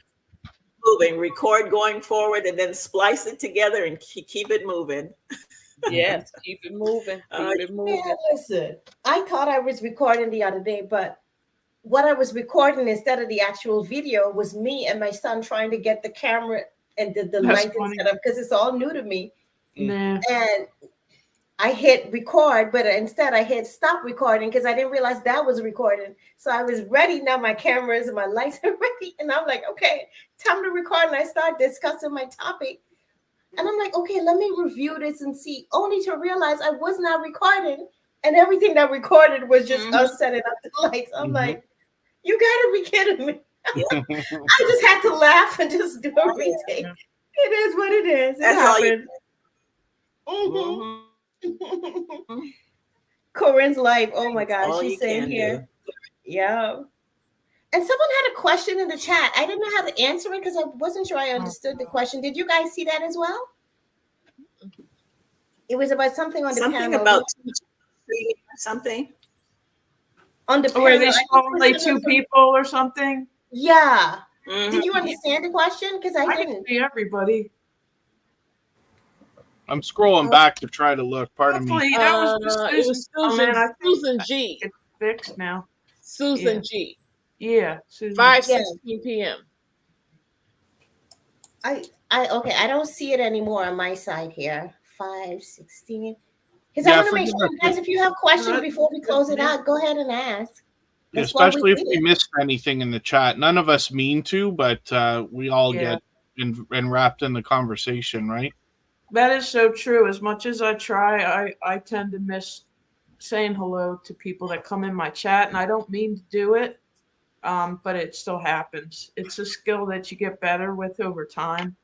moving, record going forward, and then splice it together and keep it moving. Yes, keep it moving. Keep it moving. Yeah, listen, I thought I was recording the other day, but what I was recording instead of the actual video was me and my son trying to get the camera and the lighting set up, because it's all new to me. Nah. And I hit record, but instead I hit stop recording because I didn't realize that was recording. So I was ready. Now my cameras and my lights are ready. And I'm like, okay, time to record. And I start discussing my topic. And I'm like, okay, let me review this and see, only to realize I was not recording. And everything that recorded was just us setting up the lights. I'm like, you gotta be kidding me. I just had to laugh and just do a retake. It is what it is. It happened. Corinne's life. Oh my gosh, she's saying here. Yeah. And someone had a question in the chat. I didn't know how to answer it because I wasn't sure I understood the question. Did you guys see that as well? It was about something on the panel. About something on the panel. Where they saw only two people or something. Yeah. Did you understand the question? Because I didn't see everybody. I'm scrolling back to try to look. Pardon me. That was Susan G. It's fixed now. Susan G. Yeah. 5:16 p.m. I don't see it anymore on my side here. 5:16. Because I want to make sure, guys, if you have questions before we close it out, go ahead and ask. Especially if we missed anything in the chat. None of us mean to, but we all get enwrapped in the conversation, right? That is so true. As much as I try, I tend to miss saying hello to people that come in my chat, and I don't mean to do it, but it still happens. It's a skill that you get better with over time.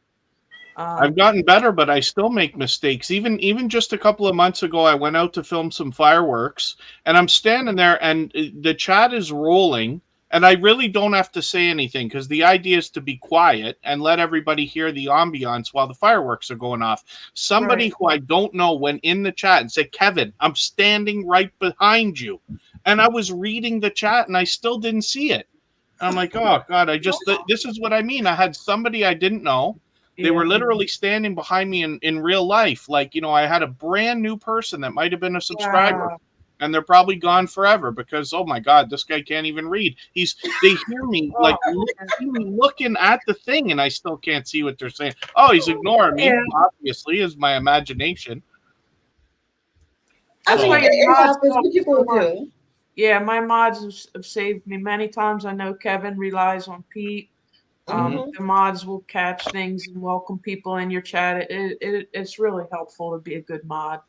I've gotten better, but I still make mistakes. Even just a couple of months ago, I went out to film some fireworks, and I'm standing there, and the chat is rolling, and I really don't have to say anything because the idea is to be quiet and let everybody hear the ambiance while the fireworks are going off. Somebody who I don't know went in the chat and said, "Kevin, I'm standing right behind you," and I was reading the chat, and I still didn't see it. I'm like, oh God, this is what I mean. I had somebody I didn't know. They were literally standing behind me in real life. Like, I had a brand new person that might have been a subscriber, and they're probably gone forever because, oh my God, this guy can't even read. They hear me like looking at the thing, and I still can't see what they're saying. Oh, he's ignoring me. Obviously, is my imagination. That's why people do. Yeah, my mods have saved me many times. I know Kevin relies on Pete. The mods will catch things and welcome people in your chat. It's really helpful to be a good mod.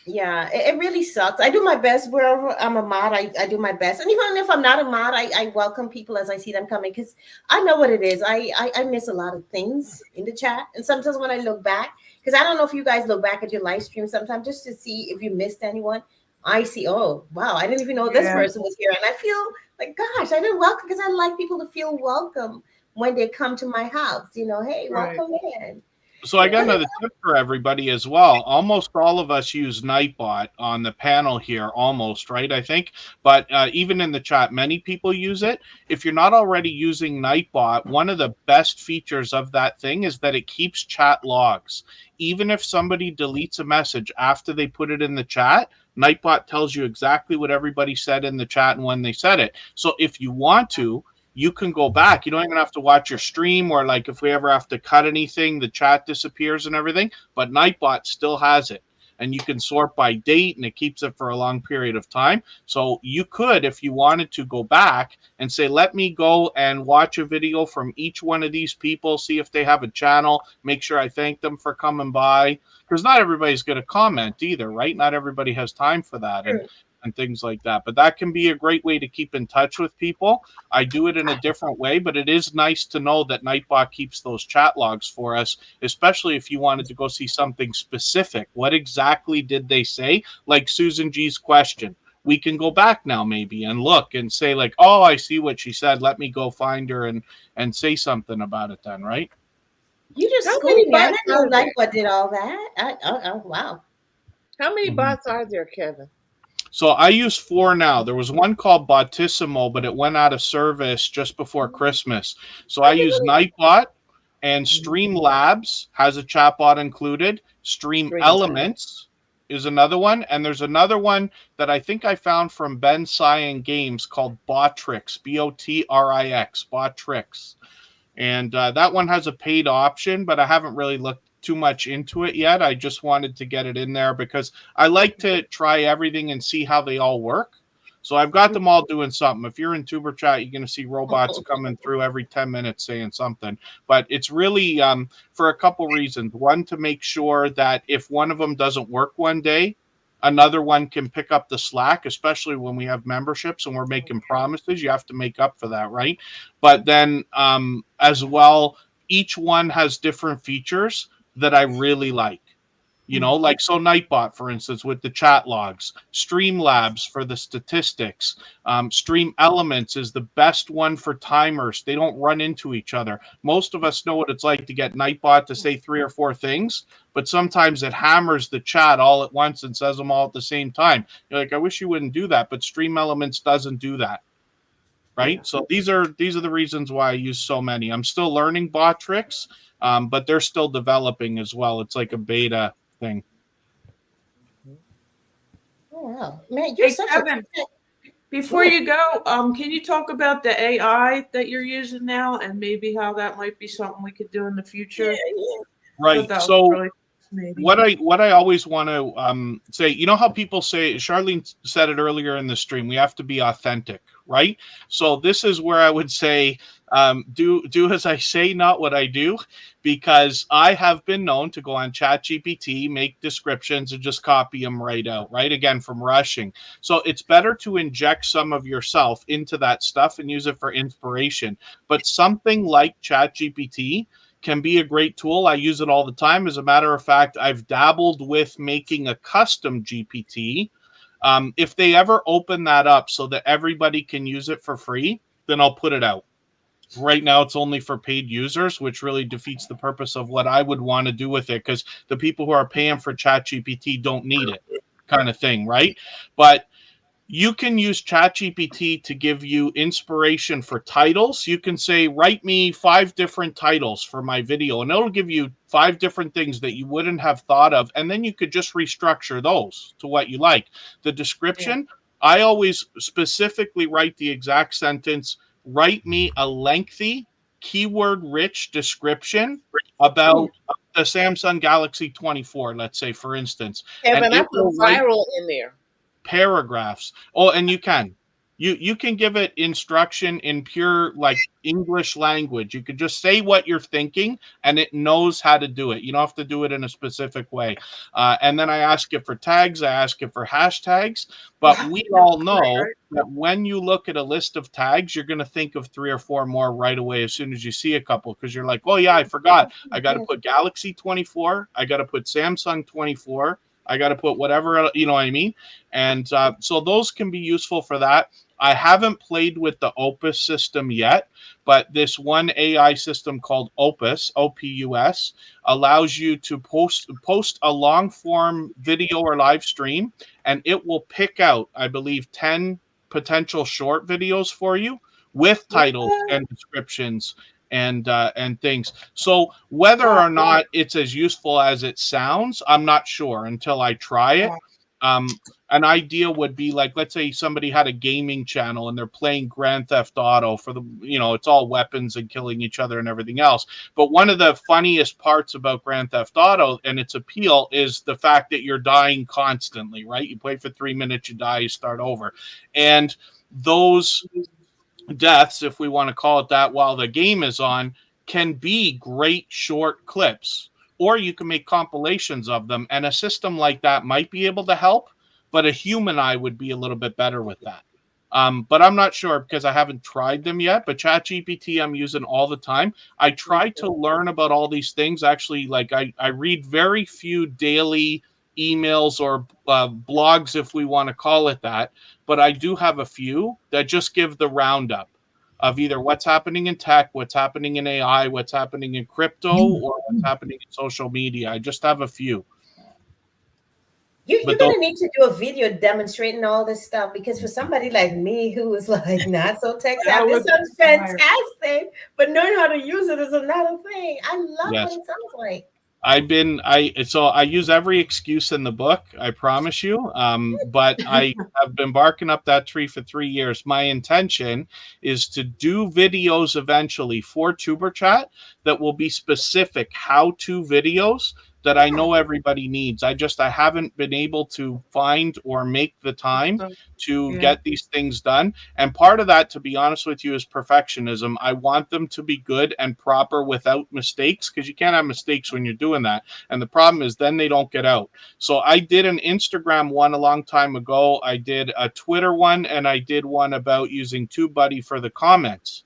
Yeah, it really sucks. I do my best wherever I'm a mod. I do my best, and even if I'm not a mod, I welcome people as I see them coming because I know what it is. I miss a lot of things in the chat, and sometimes when I look back, because I don't know if you guys look back at your live stream sometimes just to see if you missed anyone. I see, oh wow, I didn't even know this Yeah. person was here, and I feel like, gosh, I didn't welcome because I like people to feel welcome when they come to my house. Hey, Right. welcome in. So I got But another tip for everybody as well. Almost all of us use Nightbot on the panel here, almost, right? I think. But even in the chat, many people use it. If you're not already using Nightbot, one of the best features of that thing is that it keeps chat logs. Even if somebody deletes a message after they put it in the chat, Nightbot tells you exactly what everybody said in the chat and when they said it. So if you want to, you can go back. You don't even have to watch your stream, or like if we ever have to cut anything, the chat disappears and everything. But Nightbot still has it. And you can sort by date and it keeps it for a long period of time. So you could, if you wanted to, go back and say, let me go and watch a video from each one of these people, see if they have a channel, make sure I thank them for coming by. Because not everybody's going to comment either, right? Not everybody has time for that. And things like that. But that can be a great way to keep in touch with people. I do it in a different way, but it is nice to know that Nightbot keeps those chat logs for us, especially if you wanted to go see something specific. What exactly did they say? Like Susan G's question. We can go back now maybe and look and say like, oh, I see what she said. Let me go find her and say something about it then, right? you just How schooled many me. I bots didn't know are there? Lightbot did all that. Oh, wow. How many Mhm. bots are there, Kevin? So I use 4 now. There was one called Bottissimo, but it went out of service just before Christmas. So Are I you use gonna Nightbot, and Streamlabs has a chatbot included. Stream stream? Elements is another one, and there's another one that I think I found from Ben Cyan Games called Botrix, Botrix, Botrix. And that one has a paid option, but I haven't really looked too much into it yet. I just wanted to get it in there because I like to try everything and see how they all work. So I've got them all doing something. If you're in Tuber Chat, you're going to see robots coming through every 10 minutes saying something. But it's really for a couple reasons. One, to make sure that if one of them doesn't work one day, another one can pick up the slack, especially when we have memberships and we're making promises. You have to make up for that, right? But then as well, each one has different features that I really like. Like so Nightbot, for instance, with the chat logs, Streamlabs for the statistics, Stream Elements is the best one for timers. They don't run into each other. Most of us know what it's like to get Nightbot to say 3 or 4 things, but sometimes it hammers the chat all at once and says them all at the same time. You're like, I wish you wouldn't do that, but Stream Elements doesn't do that. Yeah. Right. So these are the reasons why I use so many. I'm still learning bot tricks, but they're still developing as well. It's like a beta thing. Oh, wow. Man, you're Hey, such a Kevin, before you go, can you talk about the AI that you're using now and maybe how that might be something we could do in the Yeah, future? yeah. Thought Right. that was So really fascinating. what I always want to say, how people say, Charlene said it earlier in the stream, we have to be authentic, right? So this is where I would say, do as I say, not what I do, because I have been known to go on ChatGPT, make descriptions, and just copy them right out, right? Again, from rushing. So it's better to inject some of yourself into that stuff and use it for inspiration. But something like ChatGPT can be a great tool. I use it all the time. As a matter of fact, I've dabbled with making a custom GPT. If they ever open that up so that everybody can use it for free, then I'll put it out. Right now, it's only for paid users, which really defeats the purpose of what I would want to do with it, because the people who are paying for ChatGPT don't need it, kind of thing, right? But you can use ChatGPT to give you inspiration for titles. You can say, write me 5 different titles for my video, and it'll give you 5 different things that you wouldn't have thought of. And then you could just restructure those to what you like. The Yeah. description, I always specifically write the exact sentence, write me a lengthy, keyword rich description about the Samsung Galaxy 24, let's say, for instance. And Kevin, I it put will write viral in there. paragraphs. Oh, and you can. You can give it instruction in pure like English language. You could just say what you're thinking and it knows how to do it. You don't have to do it in a specific way. And then I ask it for tags, I ask it for hashtags, but we all know that when you look at a list of tags, you're going to think of 3 or 4 more right away as soon as you see a couple, because you're like, oh yeah, I forgot. I got to put Galaxy 24. I got to put Samsung 24. I got to put whatever, you know what I mean? And so those can be useful for that. I haven't played with the Opus system yet, but this one AI system called Opus, OPUS, allows you to post a long form video or live stream, and it will pick out, I believe, 10 potential short videos for you with titles and descriptions and things. So whether or not it's as useful as it sounds, I'm not sure until I try it. An idea would be like, let's say somebody had a gaming channel and they're playing Grand Theft Auto for the, you know, it's all weapons and killing each other and everything else. But one of the funniest parts about Grand Theft Auto and its appeal is the fact that you're dying constantly, right? You play for 3 minutes, you die, you start over. And those deaths, if we want to call it that, while the game is on, can be great short clips. Or you can make compilations of them. And a system like that might be able to help, but a human eye would be a little bit better with that. But I'm not sure because I haven't tried them yet. But ChatGPT I'm using all the time. I try to learn about all these things. Actually, like I read very few daily emails or blogs, if we want to call it that. But I do have a few that just give the roundup of either what's happening in tech, what's happening in AI, what's happening in crypto, or what's happening in social media. I just have a few. You're going to need to do a video demonstrating all this stuff, because for somebody like me who is like not so tech savvy, this sounds fantastic, but knowing how to use it is another thing. I love what it sounds like. I use every excuse in the book, I promise you. But I have been barking up that tree for 3 years. My intention is to do videos eventually for Tuber Chat that will be specific how-to videos that I know everybody needs. I haven't been able to find or make the time to get these things done. And part of that, to be honest with you, is perfectionism. I want them to be good and proper without mistakes, because you can't have mistakes when you're doing that. And the problem is then they don't get out. So I did an Instagram one a long time ago. I did a Twitter one, and I did one about using TubeBuddy for the comments.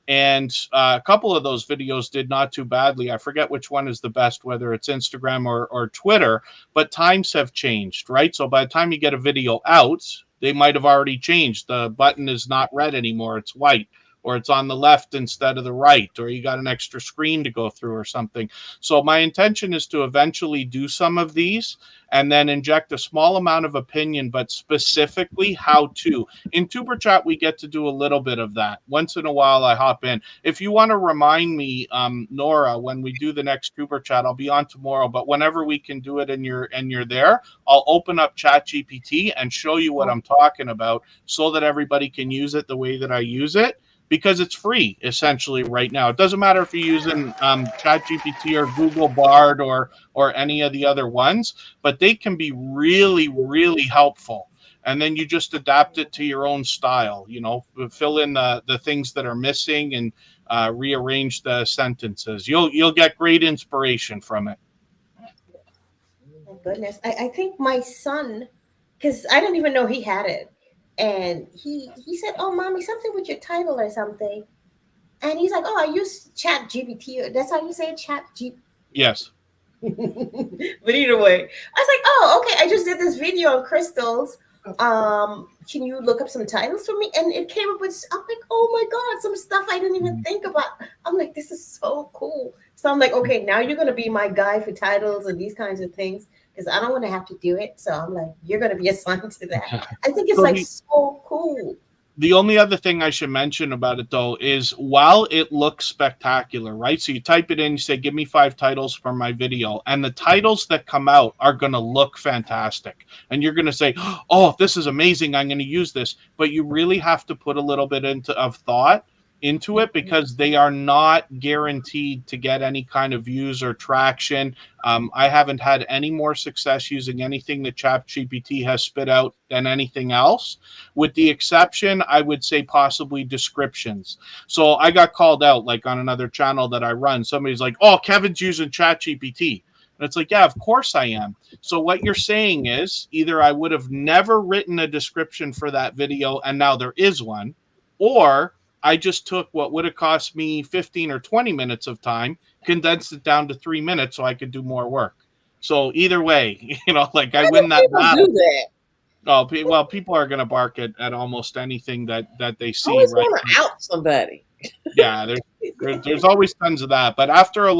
And a couple of those videos did not too badly. I forget which one is the best, whether it's Instagram or Twitter, but times have changed, right? So by the time you get a video out, they might have already changed. The button is not red anymore, it's white, or it's on the left instead of the right, or you got an extra screen to go through or something. So my intention is to eventually do some of these and then inject a small amount of opinion, but specifically how to. In Tuber Chat, we get to do a little bit of that. Once in a while, I hop in. If you want to remind me, Nora, when we do the next Tuber Chat, I'll be on tomorrow, but whenever we can do it and you're there, I'll open up ChatGPT and show you what I'm talking about so that everybody can use it the way that I use it. Because it's free, essentially, right now. It doesn't matter if you're using ChatGPT or Google Bard or any of the other ones, but they can be really, really helpful. And then you just adapt it to your own style, you know, fill in the things that are missing and rearrange the sentences. You'll get great inspiration from it. Oh, goodness. I think my son, because I didn't even know he had it. And he said, "Oh, mommy, something with your title or something." And he's like, "Oh, I use Chat GPT." That's how you say it, Chat GPT. Yes. But either way, I was like, "Oh, okay. I just did this video on crystals. Can you look up some titles for me?" And it came up with, I'm like, "Oh my God, some stuff I didn't even think about." I'm like, "This is so cool." So I'm like, "Okay, now you're gonna be my guy for titles and these kinds of things, because I don't want to have to do it." So I'm like, "You're going to be assigned to that." I think it's so cool. The only other thing I should mention about it, though, is while it looks spectacular, right? So you type it in, you say, "Give me 5 titles for my video." And the titles that come out are going to look fantastic. And you're going to say, "Oh, this is amazing. I'm going to use this." But you really have to put a little bit of thought into it because they are not guaranteed to get any kind of views or traction. I haven't had any more success using anything that ChatGPT has spit out than anything else, with the exception, I would say, possibly descriptions. So I got called out, like on another channel that I run. Somebody's like, "Oh, Kevin's using ChatGPT." And it's like, yeah, of course I am. So what you're saying is either I would have never written a description for that video and now there is one, or I just took what would have cost me 15 or 20 minutes of time, condensed it down to 3 minutes so I could do more work. So either way, like I Why win do that people battle. do that? Oh, well, people are going to bark at almost anything that they I see, always right? want to out somebody. Yeah, there's always tons of that, but after a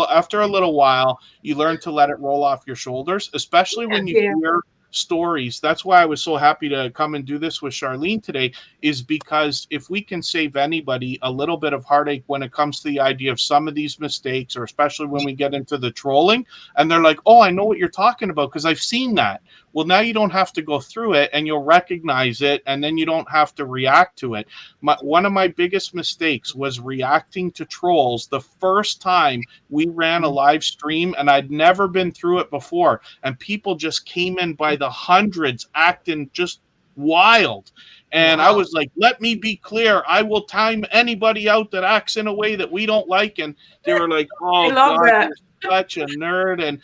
little while, you learn to let it roll off your shoulders, especially when you Yeah. hear stories. That's why I was so happy to come and do this with Charlene today, is because if we can save anybody a little bit of heartache when it comes to the idea of some of these mistakes, or especially when we get into the trolling, and they're like, "Oh, I know what you're talking about because I've seen that." Well, now you don't have to go through it, and you'll recognize it, and then you don't have to react to it. One of my biggest mistakes was reacting to trolls the first time we ran a live stream, and I'd never been through it before, and people just came in by the hundreds acting just wild. And I Wow. was like, "Let me be clear, I will time anybody out that acts in a way that we don't like." And they were like, "Oh I love God, that. you're such a nerd." And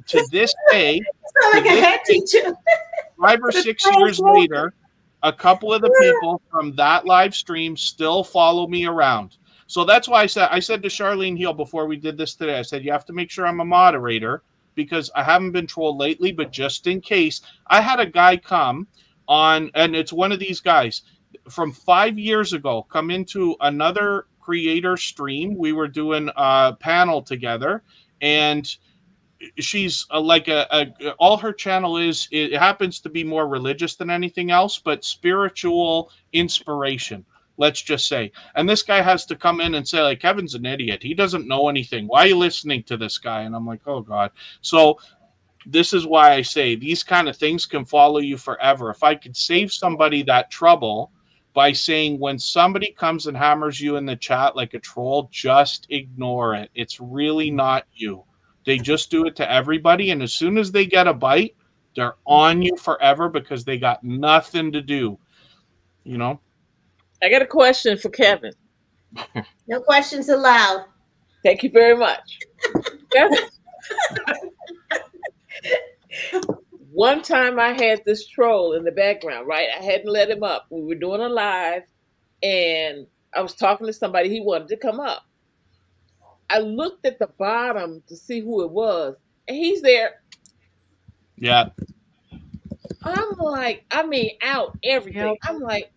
to this day, Sound like to a this head teacher. 5 or The 6 trolls years love later, a couple of the people from that live stream still follow me around. So that's why I said to Charlene Heal before we did this today, I said, "You have to make sure I'm a moderator because I haven't been trolled lately, but just in case." I had a guy come on, and it's one of these guys from 5 years ago, come into another creator stream. We were doing a panel together, and she's like all her channel is, it happens to be more religious than anything else, but spiritual inspiration, let's just say. And this guy has to come in and say, like, "Kevin's an idiot, he doesn't know anything, why are you listening to this guy?" And I'm like, oh God. So this is why I say these kind of things can follow you forever. If I could save somebody that trouble by saying, when somebody comes and hammers you in the chat like a troll, just ignore it. It's really not you. They just do it to everybody. And as soon as they get a bite, they're on you forever because they got nothing to do. You know? I got a question for Kevin. No questions allowed. Thank you very much. Kevin, one time I had this troll in the background, right? I hadn't let him up. We were doing a live and I was talking to somebody. He wanted to come up. I looked at the bottom to see who it was, and he's there. Yeah. I'm like, out everything. Yep. I'm like,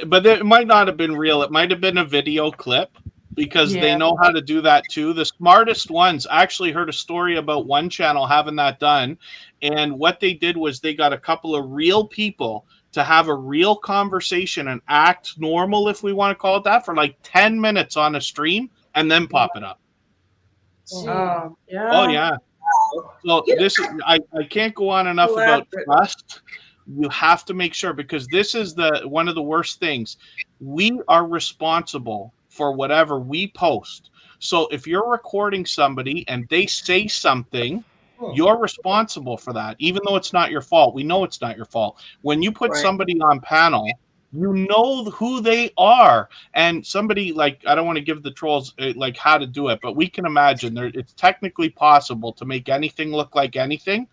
But it might not have been real. It might have been a video clip because they Yeah. know how to do that too. The smartest ones, I actually heard a story about one channel having that done. And what they did was they got a couple of real people to have a real conversation and act normal, if we want to call it that, for like 10 minutes on a stream and then pop it up. Yeah. Oh, yeah. So I can't go on enough about trust. You have to make sure, because this is one of the worst things. We are responsible for whatever we post. So if you're recording somebody and they say something, you're responsible for that, even though it's not your fault. We know it's not your fault. When you put Right. somebody on panel, you know who they are. And somebody, like, I don't want to give the trolls like how to do it, but we can imagine it's technically possible to make anything look like anything,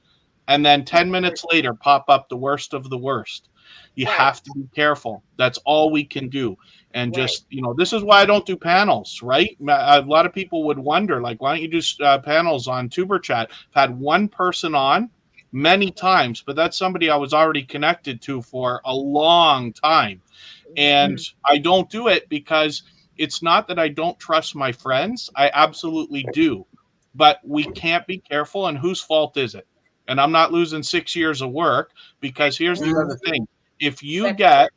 and then 10 minutes later pop up the worst of the worst. You Right. have to be careful. That's all we can do. And Right. just, this is why I don't do panels, right? A lot of people would wonder, like, why don't you do panels on Tuber Chat? I've had one person on many times, but that's somebody I was already connected to for a long time. And I don't do it because it's not that I don't trust my friends. I absolutely do. But we can't be careful, and whose fault is it? And I'm not losing 6 years of work, because here's the other thing. If you get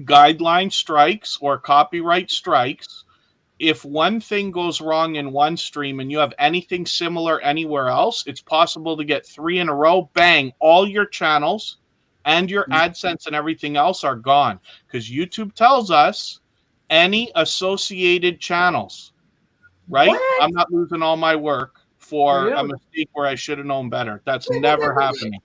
guideline strikes or copyright strikes, if one thing goes wrong in one stream and you have anything similar anywhere else, it's possible to get 3 in a row. Bang, all your channels and your AdSense and everything else are gone, because YouTube tells us any associated channels, right? What? I'm not losing all my work for a Really? mistake where I should have known better. That's Wait, wait, wait, never wait, happening.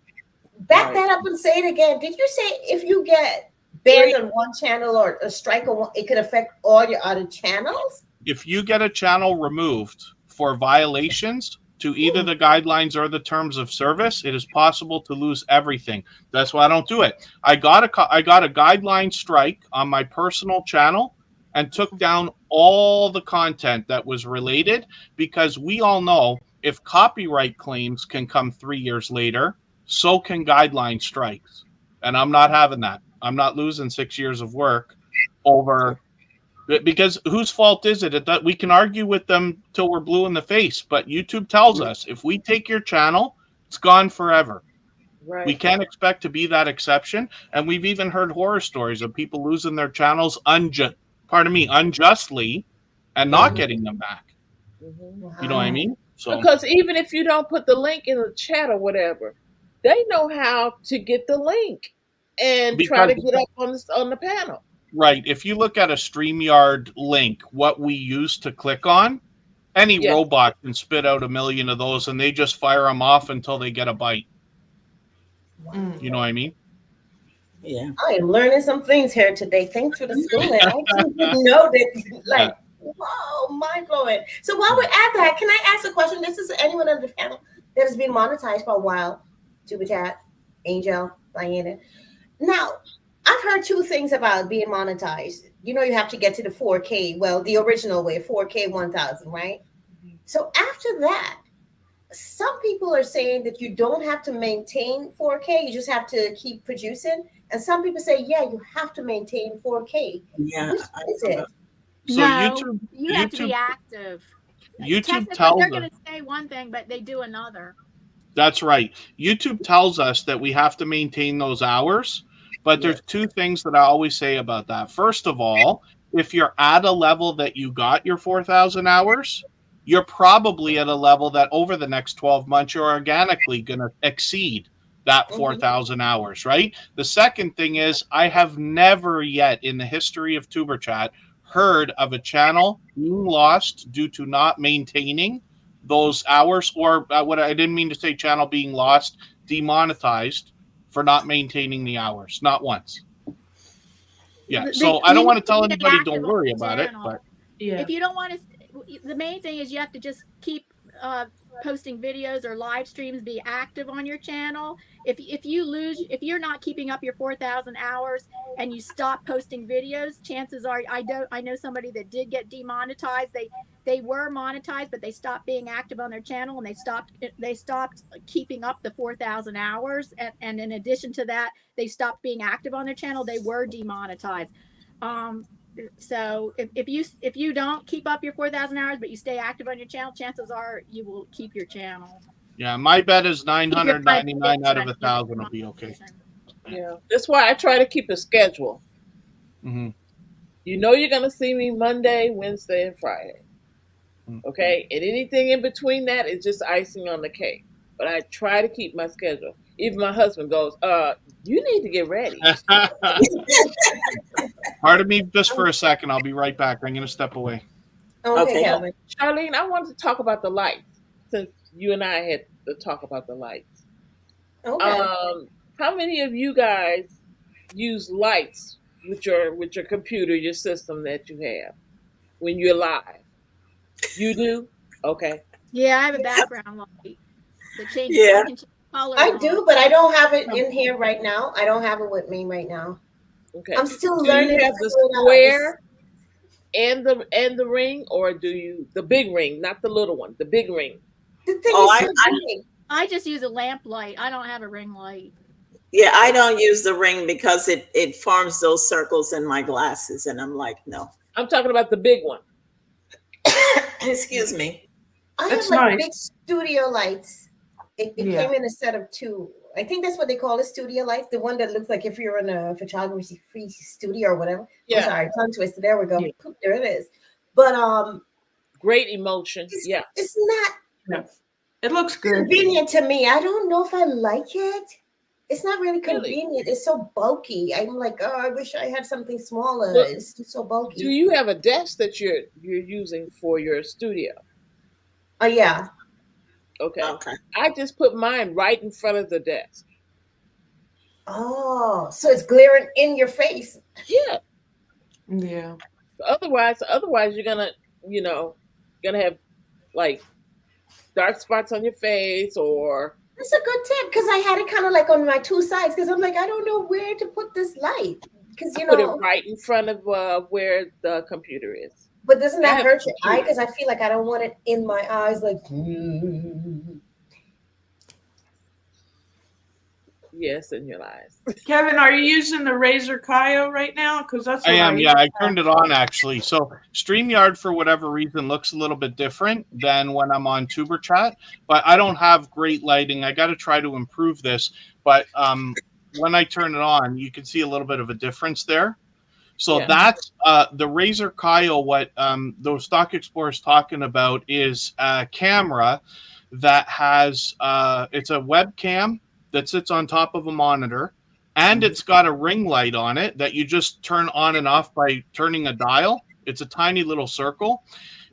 back Right. that up and say it again. Did you say if you get banned on one channel or a strike on one, it could affect all your other channels? If you get a channel removed for violations to either the guidelines or the terms of service, it is possible to lose everything. That's why I don't do it. I got a guideline strike on my personal channel and took down all the content that was related, because we all know if copyright claims can come 3 years later, so can guideline strikes. And I'm not having that. I'm not losing 6 years of work over, because whose fault is it that we can argue with them till we're blue in the face, but YouTube tells us if we take your channel, it's gone forever. We Right. can't expect to be that exception, and we've even heard horror stories of people losing their channels unjustly and not getting them back. Mhm. You know what I mean? So Because even if you don't put the link in the chat or whatever, they know how to get the link and try because to get up on the panel. right, if you look at a StreamYard link, what we use to click on, any Yeah. robot can spit out a million of those, and they just fire them off until they get a bite. Mm. You know what I mean? Yeah. I am learning some things here today. Thanks for the schooling. I just didn't know that. Like, whoa, mind blowing. So while we're at that, can I ask a question? This is anyone on the panel that has been monetized for a while. Tubitat, Angel, Diana. Now, I've heard two things about being monetized. You know, you have to get to the 4K. Well, the original way, 4K 1000, right? So after that, some people are saying that you don't have to maintain 4K, you just have to keep producing. And some people say, yeah, you have to maintain 4K. Yeah. Which is it? So No, you have to be YouTube active. YouTube Technically, tells they're us. going to say one thing, but they do another. That's right. YouTube tells us that we have to maintain those hours, but there's two things that I always say about that. First of all, if you're at a level that you got your 4,000 hours, you're probably at a level that over the next 12 months, you're organically going to exceed that 4,000 hours, right? The second thing is, I have never yet in the history of TuberChat heard of a channel being lost due to not maintaining those hours, or what I didn't mean to say, channel being lost, demonetized for not maintaining the hours. Not once. Yeah. So I You don't want to need tell stay anybody active don't on worry the about it, channel. but Yeah. If you don't want to, the main thing is you have to just keep posting videos or live streams, be active on your channel. If you're not keeping up your 4,000 hours and you stop posting videos, chances are, I know somebody that did get demonetized. They were monetized, but they stopped being active on their channel, and they stopped keeping up the 4,000 hours. And in addition to that, they stopped being active on their channel. They were demonetized. So if you don't keep up your 4,000 hours, but you stay active on your channel, chances are you will keep your channel. yeah, my bet is Keep your 999 out of monetization. 1,000 will be okay. Yeah. That's why I try to keep a schedule. Mm-hmm. You know you're gonna see me Monday, Wednesday, and Friday. Okay? And anything in between that is just icing on the cake. But I try to keep my schedule. Even my husband goes, you need to get ready. Pardon me just for a second. I'll be right back. I'm going to step away. Okay, Okay. Calvin. Charlene, I wanted to talk about the lights, since you and I had to talk about the lights. Okay. How many of you guys use lights with your computer, your system that you have when you're live? You do? Okay. Yeah, I have a background light that changes. Yeah. I can change colors I on do, it. but I don't have it in here right now. I don't have it with me right now. Okay. I'm still Do learning you to have the figure it out. square and the ring, or do you the big ring, not the little one, the big ring? The thing Oh, is so big. I just use a lamp light. I don't have a ring light. Yeah, I don't use the ring because it forms those circles in my glasses, and I'm like, no. I'm talking about the big one. Excuse me. I That's have like nice. big studio lights. It Yeah. came in a set of two. I think that's what they call it, studio lights. The one that looks like if you're in a photography free studio or whatever. Yeah. I'm sorry, tongue twister. There we go. Yeah. Poop, there it is. But Great emotion. Yeah. it's not Yeah. It looks good. convenient to me. I don't know if I like it. It's not really Really? convenient. It's so bulky. I'm like, oh, I wish I had something smaller. Well, It's just so do bulky. you have a desk that you're using for your studio? Oh yeah. Okay. Okay. I just put mine right in front of the desk. Oh, so it's glaring in your face. Yeah. Yeah. Otherwise you're gonna, you know, gonna have like dark spots on your face or That's a good tip because I had it kind of like on my two sides because I'm like, I don't know where to put this light because I put it right in front of where the computer is. but doesn't I that have hurt a your eye? computer. Because I feel like I don't want it in my eyes. Like, Yes, in your eyes. Kevin, are you using the Razer Kaio right now? Because that's I what I am, use. yeah. I turned it on actually. So StreamYard, for whatever reason, looks a little bit different than when I'm on Tuber Chat, but I don't have great lighting. I got to try to improve this. But when I turn it on, you can see a little bit of a difference there. So Yeah. that's the Razer Kaio. What the Stock Explorer is talking about is a camera that has it's a webcam that sits on top of a monitor, and it's got a ring light on it that you just turn on and off by turning a dial. It's a tiny little circle,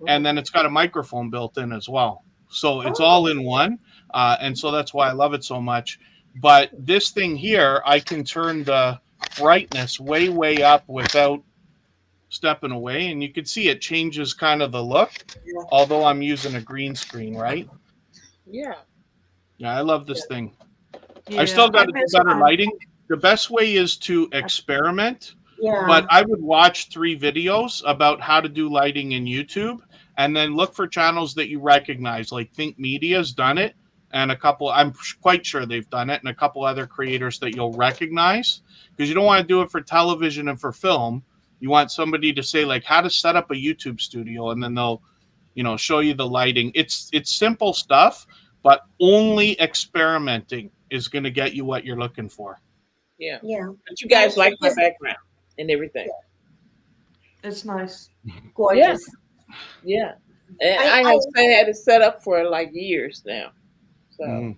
and then it's got a microphone built in as well. So it's all in one, and so that's why I love it so much. But this thing here, I can turn the brightness way up without stepping away, and you can see it changes kind of the look, although I'm using a green screen, right? Yeah. Yeah, I love this thing. Yeah, I still got to do miss better mine. lighting. The best way is to experiment, yeah. but I would watch 3 videos about how to do lighting in YouTube and then look for channels that you recognize, like Think Media's done it, and a couple, I'm quite sure they've done it, and a couple other creators that you'll recognize, because you don't want to do it for television and for film. You want somebody to say like how to set up a YouTube studio, and then they'll, show you the lighting. It's simple stuff, but only experimenting is going to get you what you're looking for. Yeah. Yeah. But you guys like my background and everything. It's nice. Gorgeous. Yeah. And I have had it set up for like years now. So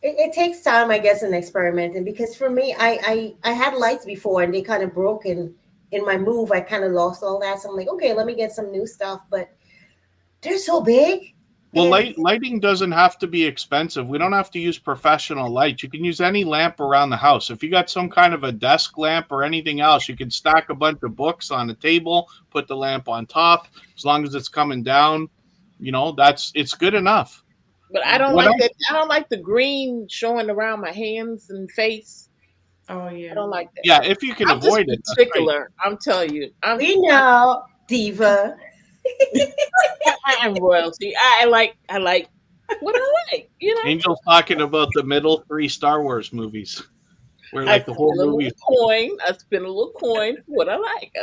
It takes time, I guess, in experimenting because for me, I had lights before and they kind of broke in my move. I kind of lost all that. So I'm like, okay, let me get some new stuff. But they're so big. Well, lighting doesn't have to be expensive. We don't have to use professional lights. You can use any lamp around the house. If you got some kind of a desk lamp or anything else, you can stack a bunch of books on a table, put the lamp on top. As long as it's coming down, it's good enough. But I don't like that. I don't like the green showing around my hands and face. Oh yeah. I don't like that. Yeah, if you can I'm avoid just it. particular. I'm telling you. We know, diva. I'm royalty. I like what I like. Angel's talking about the middle 3 Star Wars movies, where like the whole movie. I spend a little coin for what I like.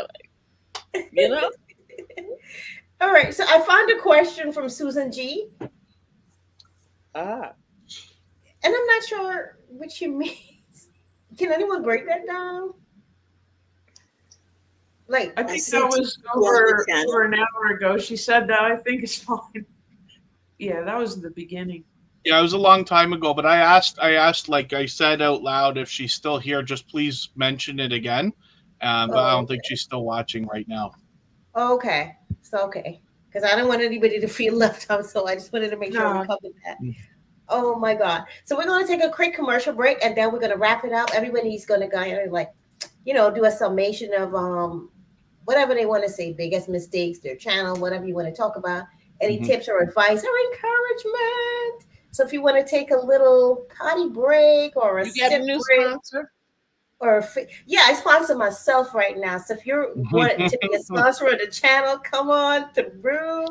All right. So I found a question from Susan G. Ah. And I'm not sure what she means. Can anyone break that down? Like, I think that was over an hour ago. She said that. I think it's fine. Yeah, that was the beginning. Yeah, it was a long time ago, but I asked, like I said out loud, if she's still here, just please mention it again. But I don't think she's still watching right now. Okay. So, okay. Because I don't want anybody to feel left out, so I just wanted to make sure we covered that. Oh, my God. So we're going to take a quick commercial break, and then we're going to wrap it up. Everybody's going to go and, do a summation of whatever they want to say, biggest mistakes, their channel, whatever you want to talk about, any tips or advice or encouragement. So if you want to take a little potty break or a sip break. Sponsor? I sponsor myself right now. So if you're wanting to be a sponsor of the channel, come on through.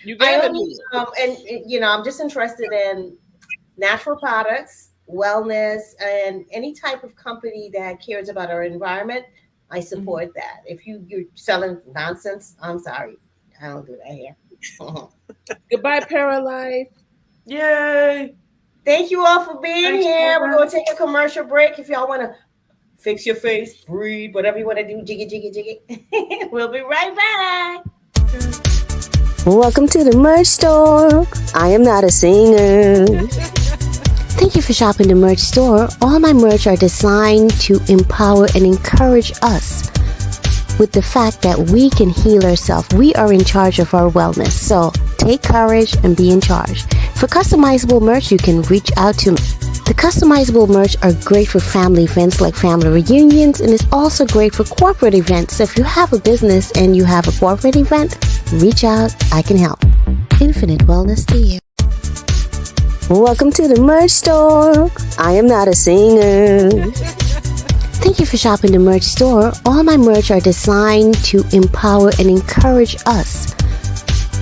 You got I'm just interested in natural products, wellness, and any type of company that cares about our environment. I support that. If you're selling nonsense, I'm sorry. I don't do that here. Goodbye, Paralife. Yay. Thank you all for being here. We're going to take a commercial break. If y'all want to fix your face, breathe, whatever you want to do, jiggy, jiggy, jiggy. We'll be right back. Welcome to the merch store. I am not a singer. Thank you for shopping the merch store. All my merch are designed to empower and encourage us with the fact that we can heal ourselves. We are in charge of our wellness. So take courage and be in charge. For customizable merch, you can reach out to me. The customizable merch are great for family events like family reunions, and it's also great for corporate events. So if you have a business and you have a corporate event, reach out. I can help. Infinite wellness to you. Welcome to the merch store. I am not a singer. Thank you for shopping the merch store. All my merch are designed to empower and encourage us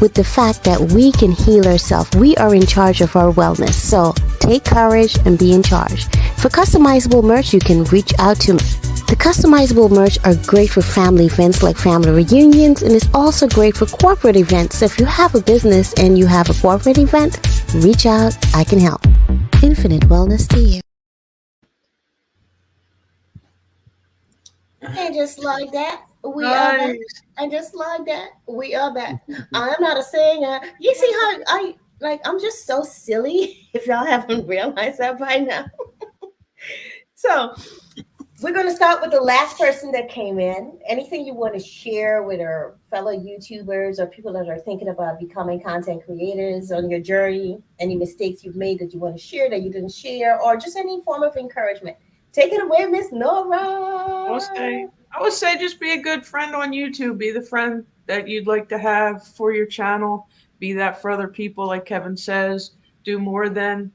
with the fact that we can heal ourselves. We are in charge of our wellness. So take courage and be in charge. For customizable merch, you can reach out to me. The customizable merch are great for family events like family reunions, and it's also great for corporate events. So if you have a business and you have a corporate event, reach out. I can help. Infinite wellness to you. And just like that, we are back. Nice. And just like that, we are back. I'm not a singer. You see how I'm just so silly, if y'all haven't realized that by now. So we're going to start with the last person that came in. Anything you want to share with our fellow YouTubers or people that are thinking about becoming content creators on your journey? Any mistakes you've made that you want to share that you didn't share, or just any form of encouragement? Take it away, Miss I would Nora. say, I would say just be a good friend on YouTube. Be the friend that you'd like to have for your channel. Be that for other people, like Kevin says. Do more than,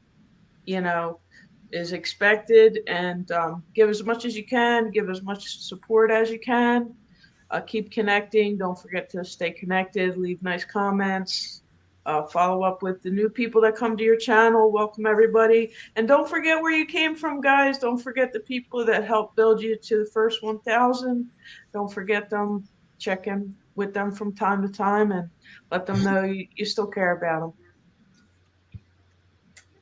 you know, is expected, and give as much as you can. Give as much support as you can. Keep connecting. Don't forget to stay connected. Leave nice comments. Follow up with the new people that come to your channel. Welcome everybody. And don't forget where you came from, guys. Don't forget the people that helped build you to the first 1,000. Don't forget them. Check in with them from time to time and let them know you still care about them.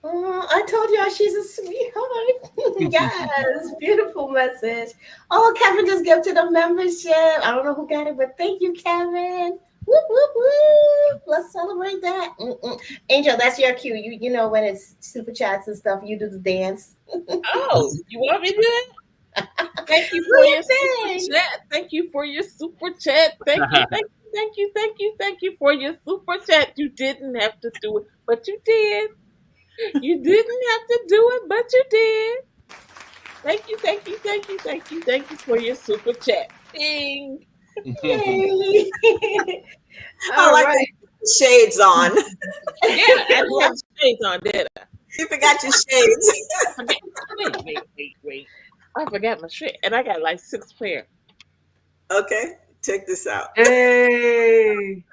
Oh, I told y'all she's a sweetheart. Yes, beautiful message. Oh, Kevin just gifted a membership. I don't know who got it, but thank you, Kevin. Whoop, whoop, whoop. Let's celebrate that. Mm-mm. Angel, that's your cue. You know when it's super chats and stuff, you do the dance. Oh, you want me to do it? Thank you for your super chat. Thank you for your super chat. Thank you, thank you, thank you, thank you, thank you for your super chat. You didn't have to do it, but you did. You didn't have to do it, but you did. Thank you, thank you, thank you, thank you, thank you for your super chat. Ding. Yay. I All like right. the shades on. Yeah, I didn't have shades on, did I? You forgot your shades. Wait. I forgot my shit, and I got like 6 pair. Okay, check this out. Hey.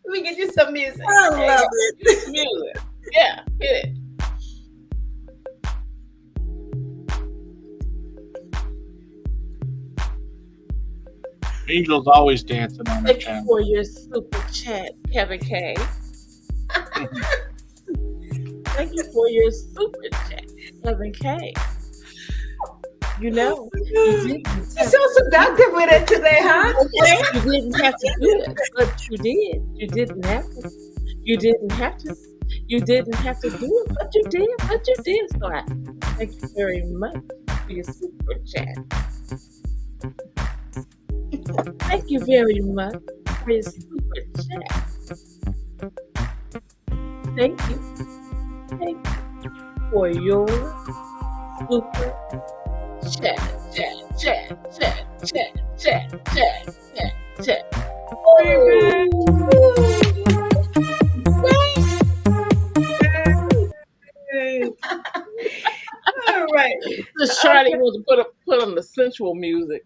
We get you some music. I love it. Music. Yeah, hit it. Angel's always dancing on her Thank you channel. for your super chat, Kevin K. Thank you for your super chat, Kevin K. You know, you didn't have You're so seductive with it today, huh? You didn't have to do it, but you did. You didn't have to. You didn't have to. You didn't have to do it, but you did. But you did. So I thank you very much for your super chat. Thank you very much for your super chat. Thank you. Thank you for your super chat. Hey. All right. Just Charlie wants to put on the sensual music.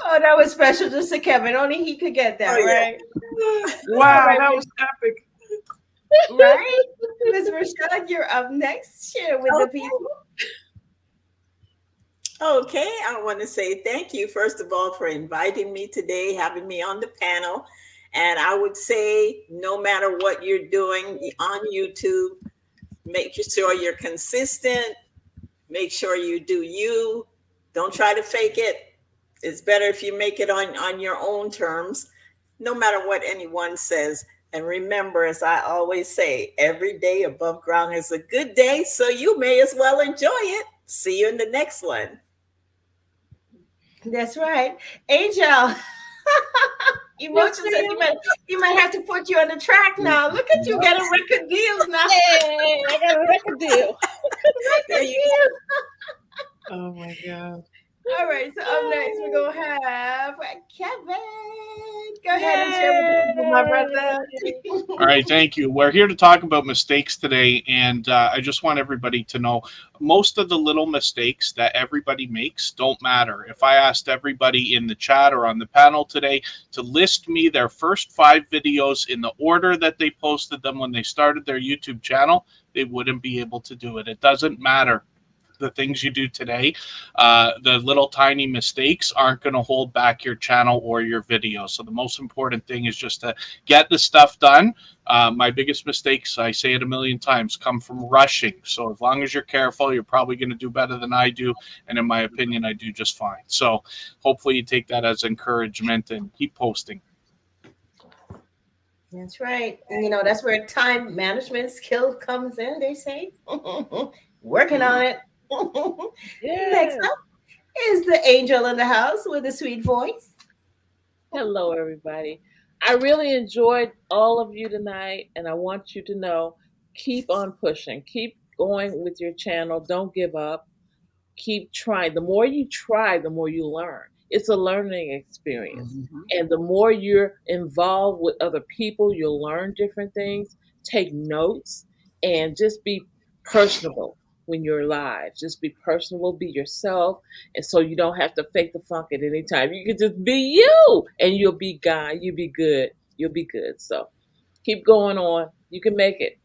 Oh, that was special just to Kevin. Only he could get that, Oh, yeah. right? Wow, right, that was epic. Right? Ms. Rashad, you're up next. Share with the people. Okay, I want to say thank you, first of all, for inviting me today, having me on the panel. And I would say, no matter what you're doing on YouTube, make sure you're consistent. Make sure you do you. Don't try to fake it. It's better if you make it on your own terms, no matter what anyone says. And remember, as I always say, every day above ground is a good day, so you may as well enjoy it. See you in the next one. That's right. Angel, Yes, Emotion says ma'am. you might have to put you on the track now. Look at you getting record deals now. Hey, I got a record deal. There Record you deals. Oh my God. All right, so up next we're gonna have Kevin. Go ahead and share with us, my brother. Yay. All right, thank you. We're here to talk about mistakes today, and I just want everybody to know most of the little mistakes that everybody makes don't matter. If I asked everybody in the chat or on the panel today to list me their first 5 videos in the order that they posted them when they started their YouTube channel, they wouldn't be able to do it. It doesn't matter the things you do today. The little tiny mistakes aren't going to hold back your channel or your video. So the most important thing is just to get the stuff done. My biggest mistakes, I say it a million times, come from rushing. So as long as you're careful, you're probably going to do better than I do. And in my opinion, I do just fine. So hopefully you take that as encouragement and keep posting. That's right. And that's where time management skill comes in, they say. Working on it. Next Yeah. up is the angel in the house with a sweet voice. Hello, everybody. I really enjoyed all of you tonight, and I want you to know keep on pushing, keep going with your channel. Don't give up. Keep trying. The more you try, the more you learn. It's a learning experience. go. And the more you're involved with other people, you'll learn different things, take notes, and just be personable when you're live. Just be personable, be yourself. And so you don't have to fake the funk at any time. You can just be you and you'll be God. You'll be good. You'll be good. So keep going on. You can make it.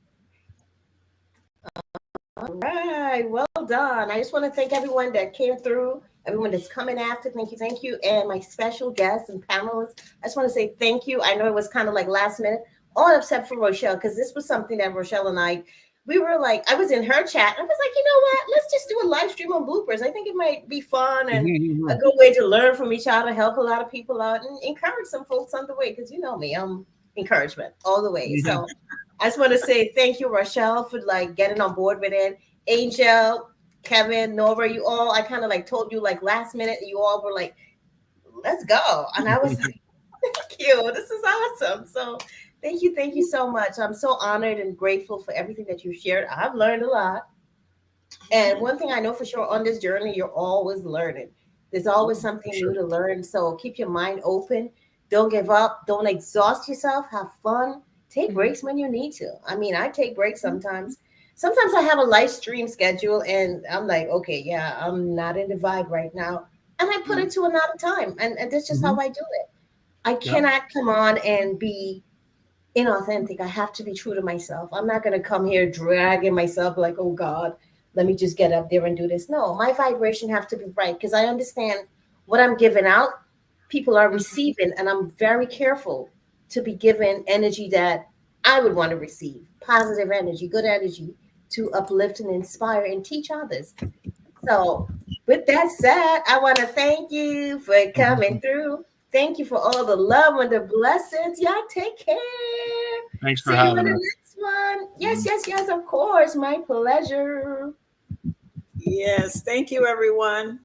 All right, well done. I just want to thank everyone that came through, everyone that's coming after. Thank you, and my special guests and panelists. I just want to say thank you. I know it was kind of like last minute, all except for Rochelle, because this was something that Rochelle and we were like, I was in her chat. And I was like, you know what? Let's just do a live stream on bloopers. I think it might be fun and a good way to learn from each other, help a lot of people out, and encourage some folks on the way. Because you know me, I'm encouragement all the way. So I just want to say thank you, Rochelle, for like getting on board with it. Angel, Kevin, Nora, you all, I kind of like told you like last minute, you all were like, let's go. And I was like, thank you. This is awesome. So thank you so much. I'm so honored and grateful for everything that you shared. I've learned a lot. And one thing I know for sure on this journey, you're always learning. There's always something new to learn. So keep your mind open. Don't give up. Don't exhaust yourself. Have fun. Take breaks when you need to. I mean, I take breaks sometimes. Sometimes I have a live stream schedule and I'm like, okay, yeah, I'm not in the vibe right now. And I put it to another time. And that's just how I do it. I cannot come on and be inauthentic. I have to be true to myself. I'm not going to come here dragging myself like, oh God, let me just get up there and do this. No, my vibration have to be right because I understand what I'm giving out, people are receiving, and I'm very careful to be given energy that I would want to receive, positive energy, good energy to uplift and inspire and teach others. So with that said, I want to thank you for coming through. Thank you for all the love and the blessings. Y'all take care. Thanks for See you in having the us. next one. Yes, of course. My pleasure. Yes. Thank you, everyone.